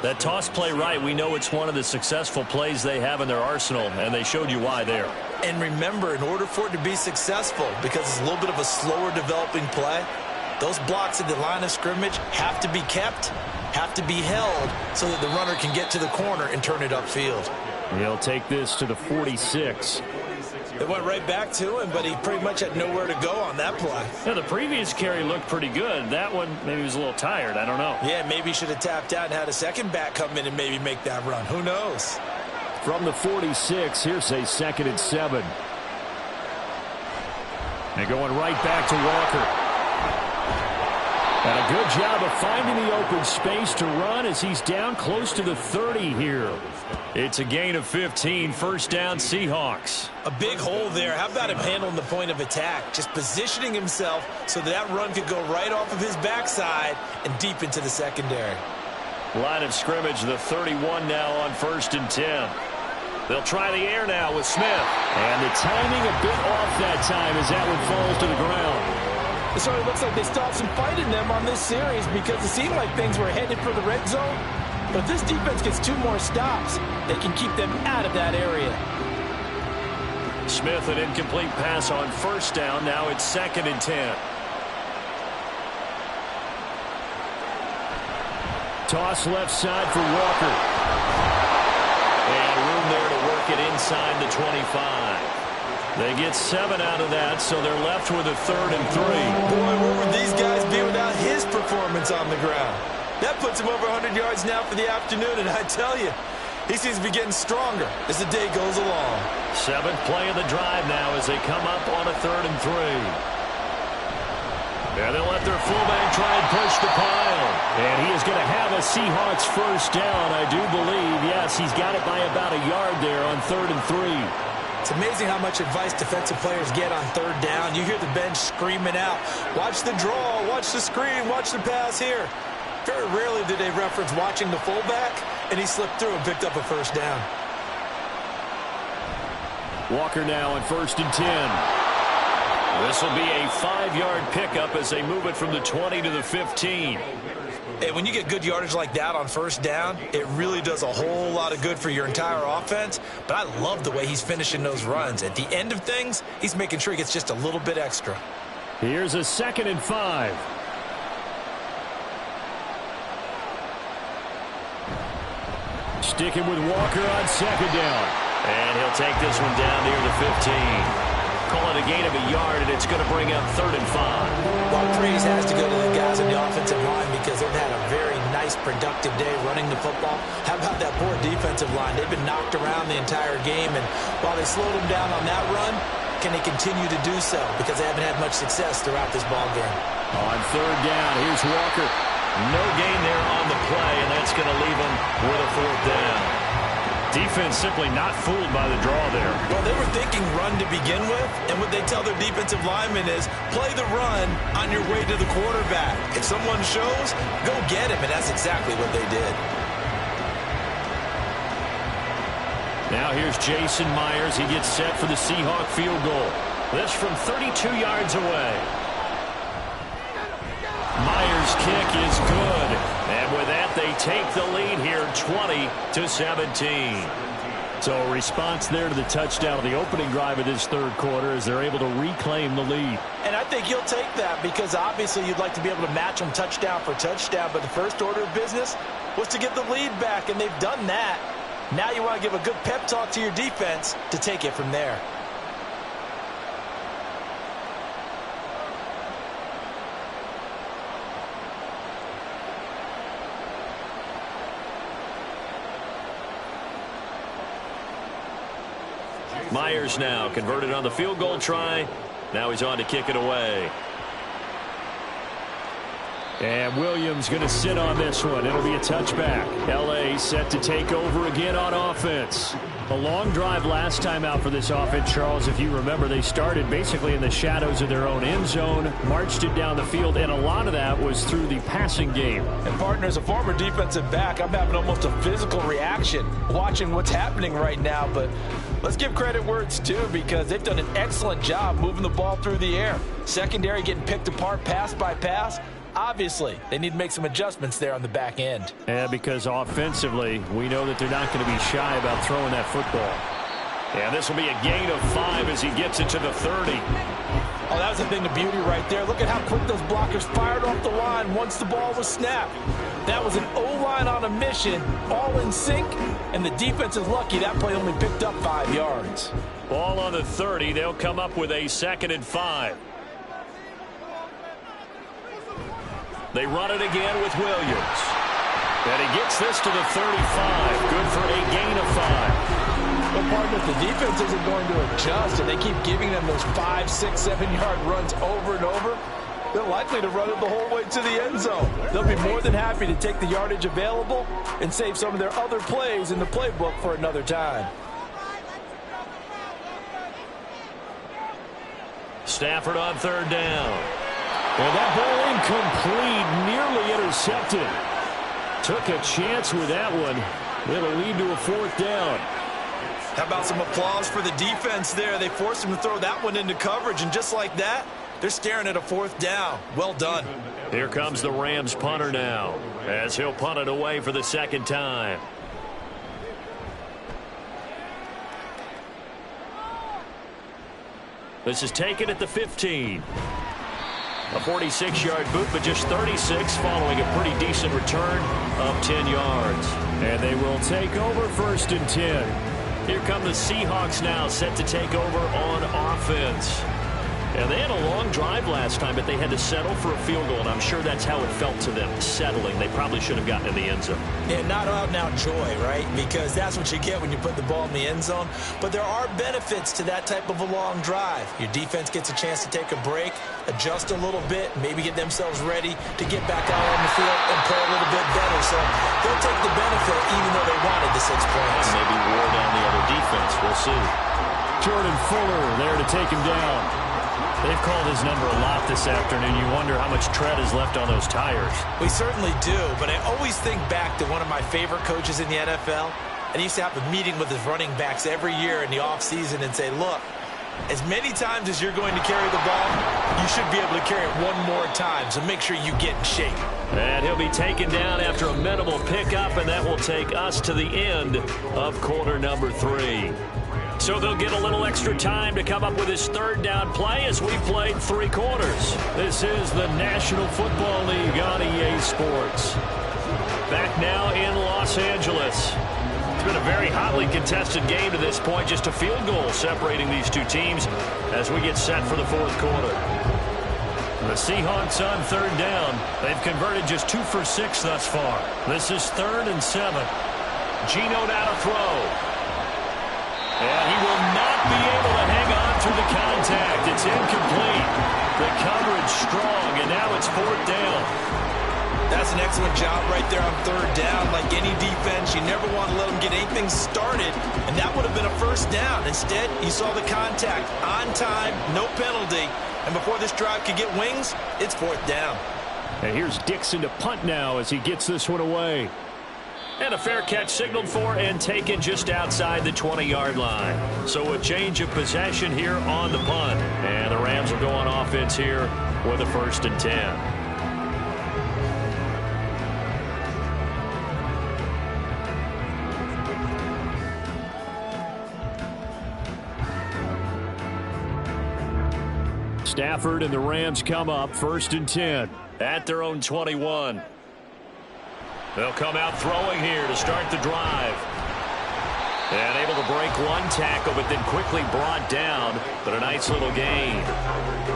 [SPEAKER 2] That toss play right, we know it's one of the successful plays they have in their arsenal, and they showed you why there.
[SPEAKER 6] And remember, in order for it to be successful, because it's a little bit of a slower developing play, those blocks at the line of scrimmage have to be kept, have to be held, so that the runner can get to the corner and turn it upfield.
[SPEAKER 8] He'll take this to the 46.
[SPEAKER 6] It went right back to him, but he pretty much had nowhere to go on that play.
[SPEAKER 2] Yeah, the previous carry looked pretty good. That one, maybe he was a little tired. I don't know.
[SPEAKER 6] Yeah, maybe he should have tapped out and had a second back come in and maybe make that run. Who knows?
[SPEAKER 8] From the 46, here's a 2nd and 7. And going right back to Walker. And a good job of finding the open space to run as he's down close to the 30 here.
[SPEAKER 2] It's a gain of 15, first down Seahawks.
[SPEAKER 6] A big hole there. How about him handling the point of attack? Just positioning himself so that run could go right off of his backside and deep into the secondary.
[SPEAKER 2] Line of scrimmage, the 31 now on 1st and 10. They'll try the air now with Smith.
[SPEAKER 8] And the timing a bit off that time as that one falls to the ground.
[SPEAKER 3] It sort of looks like they still have some fight in them on this series because it seemed like things were headed for the red zone. But if this defense gets 2 more stops, they can keep them out of that area.
[SPEAKER 2] Smith, an incomplete pass on first down. Now it's 2nd and 10.
[SPEAKER 8] Toss left side for Walker.
[SPEAKER 2] And room there to work it inside the 25. They get 7 out of that, so they're left with a 3rd and 3.
[SPEAKER 6] Boy, where would these guys be without his performance on the ground? That puts him over 100 yards now for the afternoon, and I tell you, he seems to be getting stronger as the day goes along.
[SPEAKER 2] 7th play of the drive now as they come up on a 3rd and 3. And they'll let their fullback try and push the pile.
[SPEAKER 8] And he is going to have a Seahawks first down, I do believe. Yes, he's got it by about a yard there on 3rd and 3.
[SPEAKER 6] It's amazing how much advice defensive players get on 3rd down. You hear the bench screaming out, watch the draw, watch the screen, watch the pass here. Very rarely do they reference watching the fullback, and he slipped through and picked up a first down.
[SPEAKER 8] Walker now on 1st and 10.
[SPEAKER 2] This will be a 5-yard pickup as they move it from the 20 to the 15.
[SPEAKER 6] And when you get good yardage like that on first down, it really does a whole lot of good for your entire offense. But I love the way he's finishing those runs. At the end of things, he's making sure he gets just a little bit extra.
[SPEAKER 8] Here's a 2nd and 5. Sticking with Walker on 2nd down.
[SPEAKER 2] And he'll take this one down near the 15. Call it a gain of a yard, and it's going to bring up 3rd and 5.
[SPEAKER 6] A lot of praise has to go to the guys on the offensive line because they've had a very nice, productive day running the football. How about that poor defensive line? They've been knocked around the entire game, and while they slowed them down on that run, can they continue to do so? Because they haven't had much success throughout this ball game.
[SPEAKER 2] On third down, here's Walker. No gain there on the play, and that's going to leave him with a fourth down. Defense simply not fooled by the draw there.
[SPEAKER 6] Well, they were thinking run to begin with, and what they tell their defensive linemen is play the run on your way to the quarterback. If someone shows, go get him, and that's exactly what they did.
[SPEAKER 2] Now here's Jason Myers. He gets set for the Seahawk field goal. This from 32 yards away. Myers' kick is good. And with that, they take the lead here 20-17. So a response there to the touchdown of the opening drive of this third quarter as they're able to reclaim the lead.
[SPEAKER 3] And I think you'll take that because obviously you'd like to be able to match them touchdown for touchdown. But the first order of business was to get the lead back, and they've done that. Now you want to give a good pep talk to your defense to take it from there.
[SPEAKER 2] Myers now converted on the field goal try. Now he's on to kick it away. And Williams going to sit on this one. It'll be a touchback. L.A. set to take over again on offense. A long drive last time out for this offense, Charles. If you remember, they started basically in the shadows of their own end zone, marched it down the field, and a lot of that was through the passing game.
[SPEAKER 3] And, partner, as a former defensive back, I'm having almost a physical reaction watching what's happening right now. But let's give credit where it's due because they've done an excellent job moving the ball through the air. Secondary getting picked apart pass by pass. Obviously, they need to make some adjustments there on the back end.
[SPEAKER 2] Yeah, because offensively, we know that they're not going to be shy about throwing that football. And this will be a gain of 5 as he gets it to the 30.
[SPEAKER 3] Oh, that was a thing of beauty right there. Look at how quick those blockers fired off the line once the ball was snapped. That was an O-line on a mission, all in sync, and the defense is lucky that play only picked up 5 yards.
[SPEAKER 2] Ball on the 30. They'll come up with a 2nd and 5. They run it again with Williams. And he gets this to the 35. Good for a gain of 5.
[SPEAKER 3] But, partner, if the defense isn't going to adjust and they keep giving them those 5, 6, 7-yard runs over and over, they're likely to run it the whole way to the end zone. They'll be more than happy to take the yardage available and save some of their other plays in the playbook for another time.
[SPEAKER 2] Stafford on 3rd down. Well, that ball incomplete, nearly intercepted. Took a chance with that one. It'll lead to a 4th down.
[SPEAKER 6] How about some applause for the defense there? They forced him to throw that one into coverage, and just like that, they're staring at a 4th down. Well done.
[SPEAKER 2] Here comes the Rams punter now, as he'll punt it away for the 2nd time. This is taken at the 15. A 46-yard boot, but just 36 following a pretty decent return of 10 yards. And they will take over 1st and 10. Here come the Seahawks now, set to take over on offense. And they had a long drive last time, but they had to settle for a field goal, and I'm sure that's how it felt to them, settling. They probably should have gotten in the end zone.
[SPEAKER 6] Yeah, not out-and-out joy, right? Because that's what you get when you put the ball in the end zone. But there are benefits to that type of a long drive. Your defense gets a chance to take a break, adjust a little bit, maybe get themselves ready to get back out on the field and play a little bit better. So they'll take the benefit even though they wanted the 6 points.
[SPEAKER 2] Maybe wore down the other defense. We'll see. Jordan Fuller there to take him down. They've called his number a lot this afternoon. You wonder how much tread is left on those tires.
[SPEAKER 6] We certainly do, but I always think back to one of my favorite coaches in the NFL. And he used to have a meeting with his running backs every year in the offseason and say, look, as many times as you're going to carry the ball, you should be able to carry it one more time, so make sure you get in shape.
[SPEAKER 2] And he'll be taken down after a minimal pickup, and that will take us to the end of quarter number 3. So they'll get a little extra time to come up with his 3rd down play as we played 3 quarters. This is the National Football League on EA Sports. Back now in Los Angeles. It's been a very hotly contested game to this point. Just a field goal separating these two teams as we get set for the 4th quarter. The Seahawks on 3rd down. They've converted just 2 for 6 thus far. This is 3rd and 7. Geno now to throw. And he will not be able to hang on to the count The coverage strong, and now it's 4th down.
[SPEAKER 6] That's an excellent job right there on 3rd down. Like any defense, you never want to let them get anything started, and that would have been a 1st down. Instead, you saw the contact on time, no penalty, and before this drive could get wings, it's 4th down.
[SPEAKER 8] And here's Dixon to punt now as he gets this one away.
[SPEAKER 2] And a fair catch signaled for and taken just outside the 20-yard line. So a change of possession here on the punt. And the Rams will go on offense here with a 1st and 10.
[SPEAKER 8] Stafford and the Rams come up 1st and 10.
[SPEAKER 2] At their own 21. They'll come out throwing here to start the drive. And able to break one tackle, but then quickly brought down. But a nice little gain.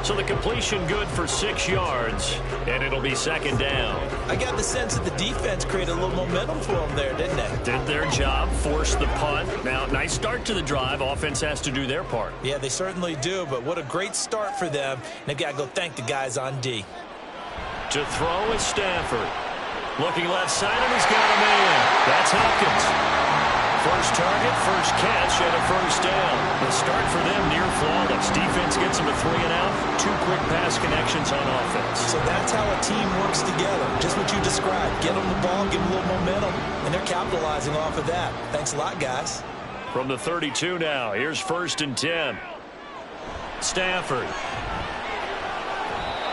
[SPEAKER 2] So the completion good for 6 yards, and it'll be 2nd down.
[SPEAKER 6] I got the sense that the defense created a little momentum for them there, didn't they?
[SPEAKER 2] Did their job, forced the punt. Now, nice start to the drive. Offense has to do their part.
[SPEAKER 6] Yeah, they certainly do, but what a great start for them. And they've got to go thank the guys on D.
[SPEAKER 2] To throw is Stafford. Looking left side, and he's got a man. That's Hopkins. First target, first catch, and a 1st down. The start for them near flawless. Defense gets them a 3 and out. 2 quick pass connections on offense.
[SPEAKER 6] So that's how a team works together. Just what you described. Get them the ball, give them a little momentum, and they're capitalizing off of that. Thanks a lot, guys.
[SPEAKER 2] From the 32 now, here's 1st and 10. Stafford.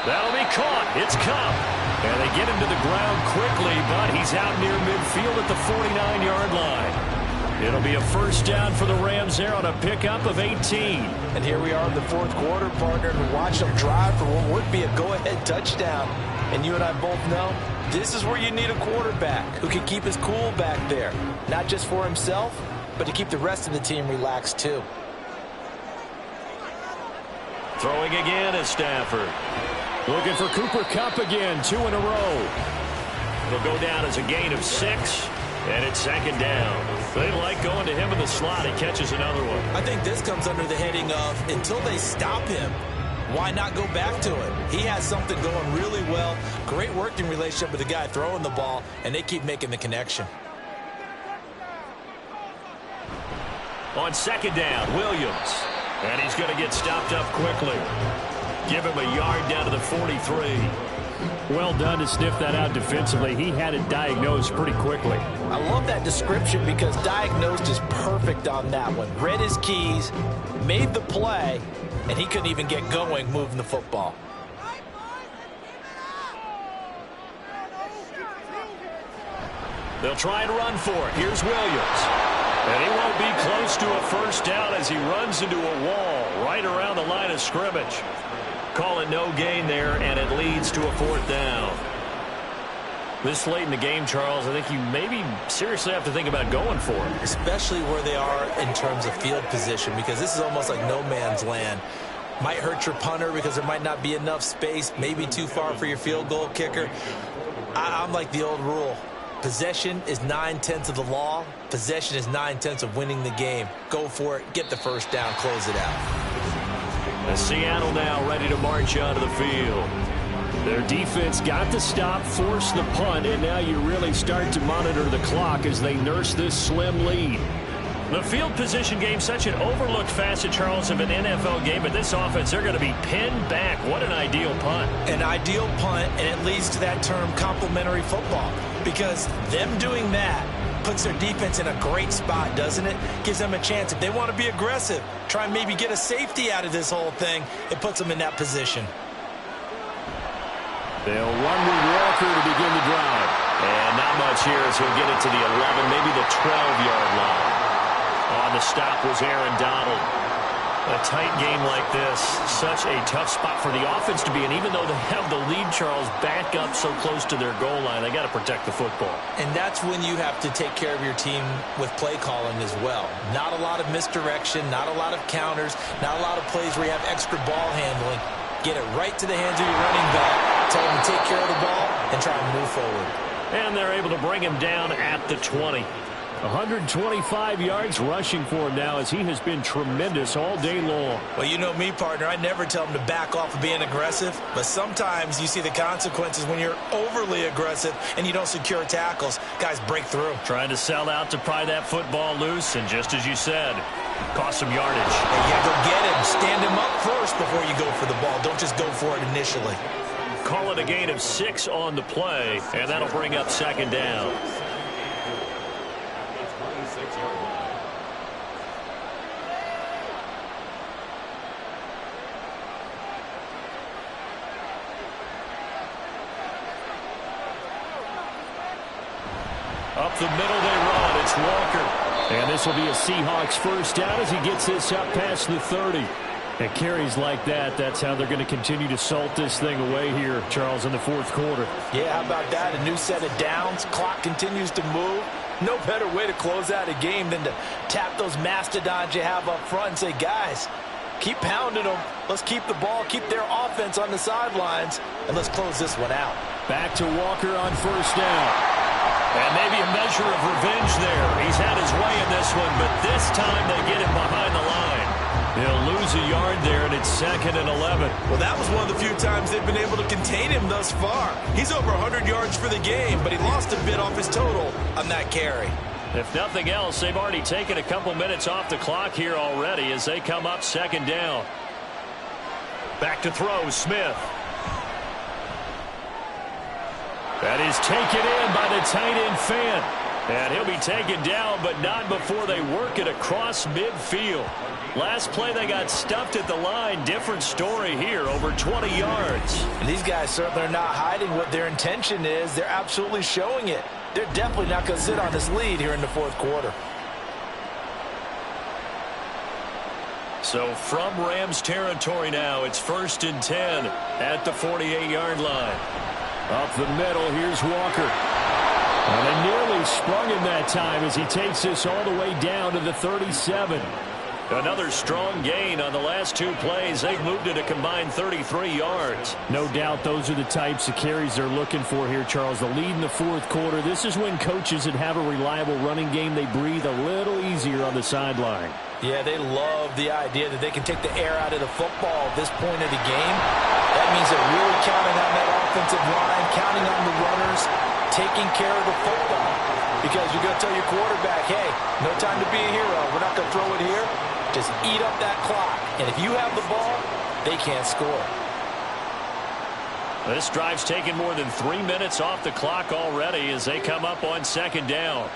[SPEAKER 2] That'll be caught. It's Cup. And they get him to the ground quickly, but he's out near midfield at the 49-yard line. It'll be a 1st down for the Rams there on a pickup of 18.
[SPEAKER 3] And here we are in the 4th quarter, partner, and watch them drive for what would be a go-ahead touchdown. And you and I both know this is where you need a quarterback who can keep his cool back there. Not just for himself, but to keep the rest of the team relaxed too.
[SPEAKER 2] Throwing again is Stafford.
[SPEAKER 8] Looking for Cooper Kupp again, 2 in a row.
[SPEAKER 2] He'll go down as a gain of 6, and it's 2nd down. They like going to him in the slot. He catches another one.
[SPEAKER 6] I think this comes under the heading of until they stop him, why not go back to it? He has something going really well. Great working relationship with the guy throwing the ball, and they keep making the connection.
[SPEAKER 2] On 2nd down, Williams. And he's going to get stopped up quickly. Give him a yard down to the 43.
[SPEAKER 8] Well done to sniff that out defensively. He had it diagnosed pretty quickly.
[SPEAKER 3] I love that description because diagnosed is perfect on that one. Read his keys, made the play, and he couldn't even get going moving the football.
[SPEAKER 2] They'll try and run for it. Here's Williams. And he won't be close to a 1st down as he runs into a wall right around the line of scrimmage. Call it no gain there, and it leads to a 4th down. This late in the game, Charles, I think you maybe seriously have to think about going for it.
[SPEAKER 6] Especially where they are in terms of field position, because this is almost like no man's land. Might hurt your punter because there might not be enough space, maybe too far for your field goal kicker. I'm like the old rule. Possession is 9/10 of the law. Possession is 9/10 of winning the game. Go for it. Get the 1st down. Close it out.
[SPEAKER 2] And Seattle now ready to march onto the field.
[SPEAKER 8] Their defense got the stop, forced the punt, and now you really start to monitor the clock as they nurse this slim lead.
[SPEAKER 2] The field position game, such an overlooked facet, Charles, of an NFL game, but this offense, they're going to be pinned back. What an ideal punt.
[SPEAKER 6] An ideal punt, and it leads to that term complementary football, because them doing that puts their defense in a great spot, doesn't it? Gives them a chance. If they want to be aggressive, try and maybe get a safety out of this whole thing, it puts them in that position.
[SPEAKER 8] They'll run with Walker to begin the drive.
[SPEAKER 2] And not much here as he'll get it to the 11, maybe the 12-yard line. On the stop was Aaron Donald. A tight game like this, such a tough spot for the offense to be in. Even though they have the lead, Charles, back up so close to their goal line, they got to protect the football.
[SPEAKER 6] And that's when you have to take care of your team with play calling as well. Not a lot of misdirection, not a lot of counters, not a lot of plays where you have extra ball handling. Get it right to the hands of your running back, tell him to take care of the ball, and try and move forward.
[SPEAKER 2] And they're able to bring him down at the 20.
[SPEAKER 8] 125 yards rushing for him now, as he has been tremendous all day long.
[SPEAKER 6] Well, you know me, partner. I never tell him to back off of being aggressive, but sometimes you see the consequences when you're overly aggressive and you don't secure tackles. Guys break through.
[SPEAKER 2] Trying to sell out to pry that football loose, and just as you said, cost some yardage.
[SPEAKER 6] You got to go get him. Stand him up first before you go for the ball. Don't just go for it initially.
[SPEAKER 2] Call it a gain of 6 on the play, and that'll bring up second down. Up the middle they run. It's Walker. And this will be a Seahawks first down as he gets this up past the 30. And carries like that, that's how they're going to continue to salt this thing away here, Charles, in the fourth quarter.
[SPEAKER 3] Yeah, how about that? A new set of downs. Clock continues to move. No better way to close out a game than to tap those mastodons you have up front and say, guys, keep pounding them. Let's keep the ball, keep their offense on the sidelines, and let's close this one out.
[SPEAKER 2] Back to Walker on first down. And maybe a measure of revenge there. He's had his way in this one, but this time they get him behind the line. He'll lose a yard there, and it's 2nd and 11.
[SPEAKER 6] Well, that was one of the few times they've been able to contain him thus far. He's over 100 yards for the game, but he lost a bit off his total on that carry.
[SPEAKER 2] If nothing else, they've already taken a couple minutes off the clock here already as they come up second down. Back to throw, Smith. That is taken in by the tight end Fant. And he'll be taken down, but not before they work it across midfield. Last play, they got stuffed at the line. Different story here, over 20 yards.
[SPEAKER 3] And these guys certainly are not hiding what their intention is. They're absolutely showing it. They're definitely not going to sit on this lead here in the fourth quarter.
[SPEAKER 2] So from Rams territory now, it's 1st and 10 at the 48-yard line.
[SPEAKER 8] Up the middle, here's Walker. And they nearly sprung him that time as he takes this all the way down to the 37.
[SPEAKER 2] Another strong gain on the last 2 plays. They've moved it a combined 33 yards.
[SPEAKER 8] No doubt those are the types of carries they're looking for here, Charles. The lead in the fourth quarter. This is when coaches that have a reliable running game, they breathe a little easier on the sideline.
[SPEAKER 3] Yeah, they love the idea that they can take the air out of the football at this point of the game. That means they're really counting on that offensive line, counting on the runners, taking care of the football. Because you're going to tell your quarterback, hey, no time to be a hero. We're not going to throw it here. Just eat up that clock. And if you have the ball, they can't score.
[SPEAKER 2] This drive's taken more than 3 minutes off the clock already as they come up on second down.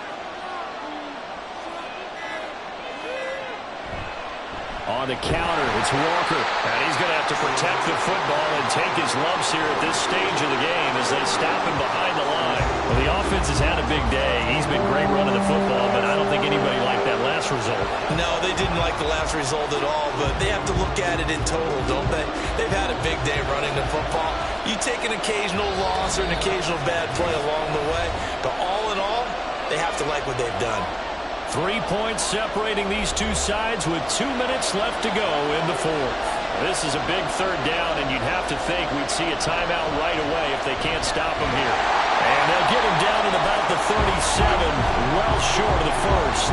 [SPEAKER 8] On the counter, it's Walker.
[SPEAKER 2] And he's going to have to protect the football and take his lumps here at this stage of the game as they stop him behind the line.
[SPEAKER 8] Well, the offense has had a big day. He's been great running the football, but I don't think anybody liked that last result.
[SPEAKER 6] No, they didn't like the last result at all, but they have to look at it in total, don't they? They've had a big day running the football. You take an occasional loss or an occasional bad play along the way, but all in all, they have to like what they've done.
[SPEAKER 2] 3 points separating these two sides with 2 minutes left to go in the fourth. This is a big third down, and you'd have to think we'd see a timeout right away if they can't stop him here. And they'll get him down at about the 37, well short of the first.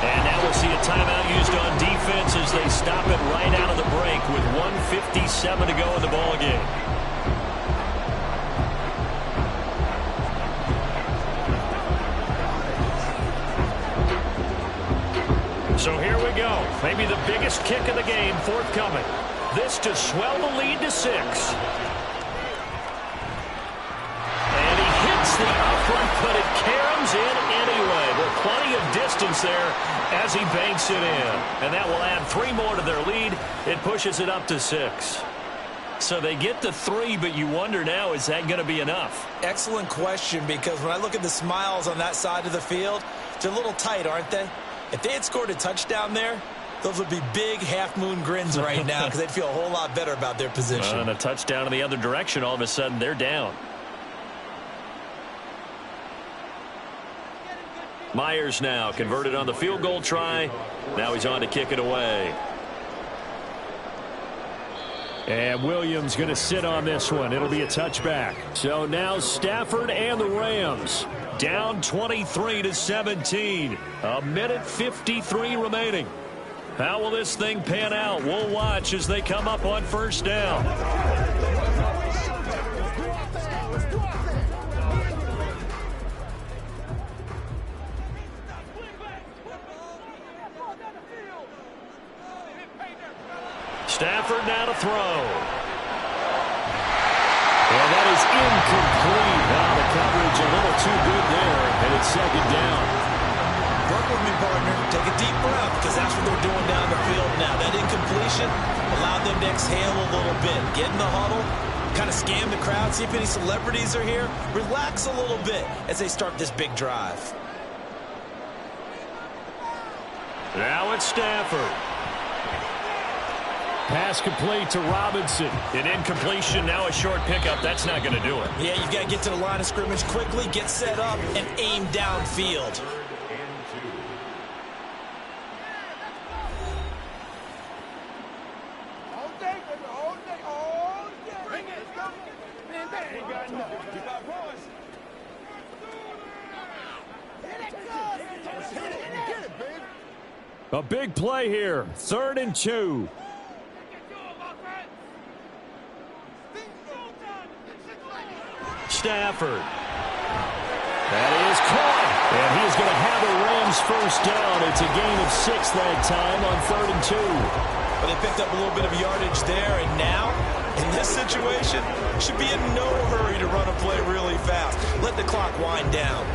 [SPEAKER 2] And now we'll see a timeout used on defense as they stop it right out of the break with 1:57 to go in the ballgame. So here we go. Maybe the biggest kick of the game forthcoming. This to swell the lead to 6. And he hits the upright, but it caroms in anyway. With plenty of distance there as he banks it in. And that will add 3 more to their lead. It pushes it up to 6. So they get to 3, but you wonder now, is that going to be enough?
[SPEAKER 6] Excellent question, because when I look at the smiles on that side of the field, they're a little tight, aren't they? If they had scored a touchdown there, those would be big half-moon grins right now because they'd feel a whole lot better about their position.
[SPEAKER 2] And a touchdown in the other direction, all of a sudden, they're down. Myers now converted on the field goal try. Now he's on to kick it away.
[SPEAKER 8] And Williams going to sit on this one. It'll be a touchback. So now Stafford and the Rams down 23-17. A minute 53 remaining. How will this thing pan out? We'll watch as they come up on first down. Stafford now to throw. And that is incomplete. Now the coverage a little too good there, and it's second down.
[SPEAKER 6] Work with me, partner. Take a deep breath, because that's what they're doing down the field now. That incompletion allowed them to exhale a little bit. Get in the huddle, kind of scan the crowd, see if any celebrities are here. Relax a little bit as they start this big drive.
[SPEAKER 8] Now it's Stafford. Pass complete to Robinson.
[SPEAKER 2] An incompletion, now a short pickup. That's not going to do it.
[SPEAKER 6] Yeah, you've got to get to the line of scrimmage quickly, get set up, and aim downfield.
[SPEAKER 8] A big play here. 3rd and 2. Stafford. That is caught. And he is going to have a Rams first down. It's a gain of 6 that time on 3rd and 2.
[SPEAKER 6] But they picked up a little bit of yardage there, and now, in this situation, should be in no hurry to run a play really fast. Let the clock wind down.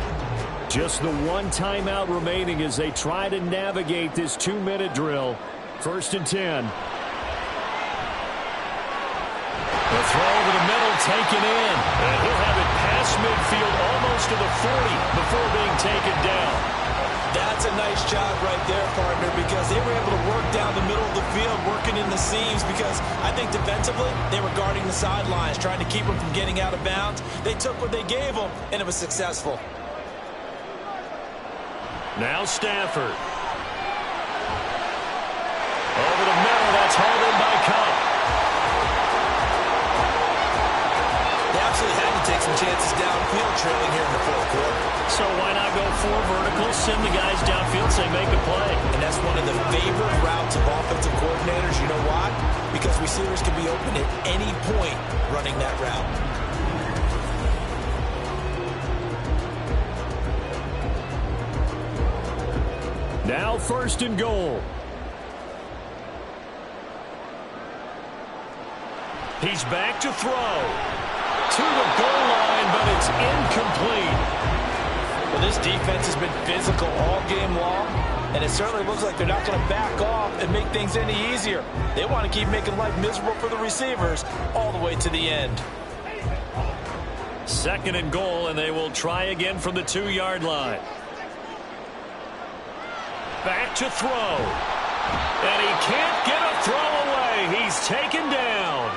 [SPEAKER 8] Just the one timeout remaining as they try to navigate this 2-minute drill. 1st and 10. The throw over the middle taken in. And he'll have it past midfield almost to the 40 before being taken down.
[SPEAKER 6] That's a nice job right there, partner, because they were able to work down the middle of the field, working in the seams, because I think defensively they were guarding the sidelines, trying to keep them from getting out of bounds. They took what they gave them, and it was successful.
[SPEAKER 8] Now Stafford. Over the middle, that's hauled in by Cup.
[SPEAKER 6] They absolutely had to take some chances downfield trailing here in the 4th quarter.
[SPEAKER 2] So why not go 4 verticals, send the guys downfield, say make a play.
[SPEAKER 6] And that's one of the favorite routes of offensive coordinators. You know why? Because receivers can be open at any point running that route.
[SPEAKER 8] Now 1st and goal. He's back to throw. To the goal line, but it's incomplete.
[SPEAKER 3] Well, this defense has been physical all game long, and it certainly looks like they're not going to back off and make things any easier. They want to keep making life miserable for the receivers all the way to the end.
[SPEAKER 8] 2nd and goal, and they will try again from the 2-yard line. Back to throw. And he can't get a throw away. He's taken down.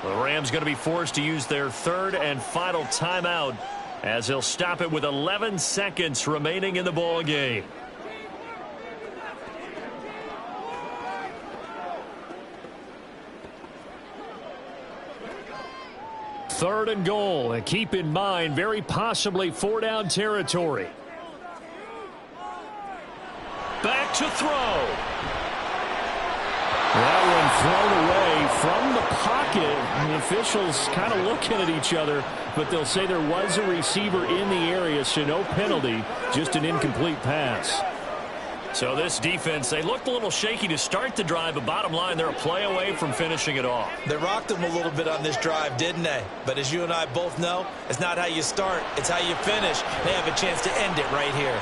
[SPEAKER 8] The Rams going to be forced to use their 3rd and final timeout as they'll stop it with 11 seconds remaining in the ball game. Third and goal, and keep in mind, very possibly 4-down territory. Back to throw. That one thrown away from the pocket. The officials kind of looking at each other, but they'll say there was a receiver in the area, so no penalty, just an incomplete pass.
[SPEAKER 2] So this defense, they looked a little shaky to start the drive, but bottom line, they're a play away from finishing it off.
[SPEAKER 6] They rocked them a little bit on this drive, didn't they? But as you and I both know, it's not how you start, it's how you finish. They have a chance to end it right here.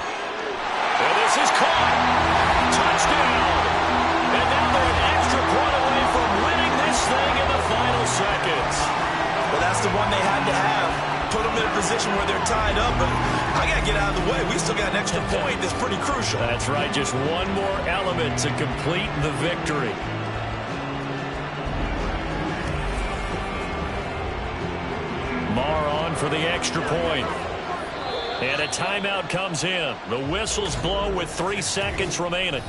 [SPEAKER 2] And this is caught. Touchdown. And now they're an extra point away from winning this thing in the final seconds.
[SPEAKER 6] Well, that's the one they had to have. Put them in a position where they're tied up, but I got to get out of the way. We still got an extra point that's pretty crucial.
[SPEAKER 2] That's right, just one more element to complete the victory.
[SPEAKER 8] Marr on for the extra point. And a timeout comes in. The whistles blow with 3 seconds remaining.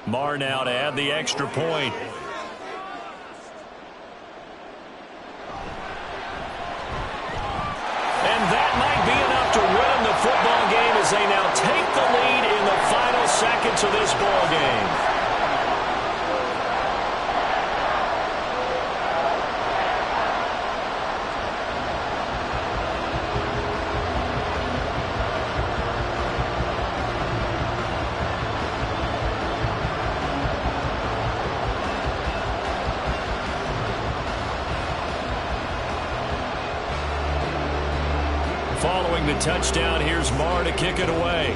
[SPEAKER 2] Marr now to add the extra point. And that might be enough to win them the football game as they now take the lead in the final seconds of this ball game. Following the touchdown, here's Marr to kick it away.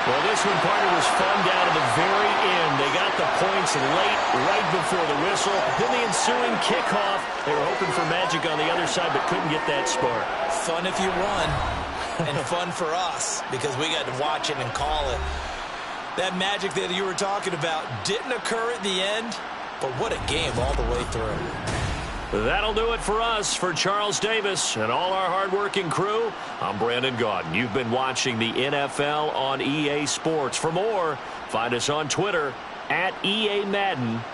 [SPEAKER 2] Well, this one, partner, was fun down to the very end. They got the points late, right before the whistle. Then the ensuing kickoff. They were hoping for magic on the other side, but couldn't get that spark.
[SPEAKER 6] Fun if you won, and fun for us because we got to watch it and call it. That magic that you were talking about didn't occur at the end, but what a game all the way through.
[SPEAKER 2] That'll do it for us. For Charles Davis and all our hardworking crew, I'm Brandon Gaudin. You've been watching the NFL on EA Sports. For more, find us on Twitter @EA Madden.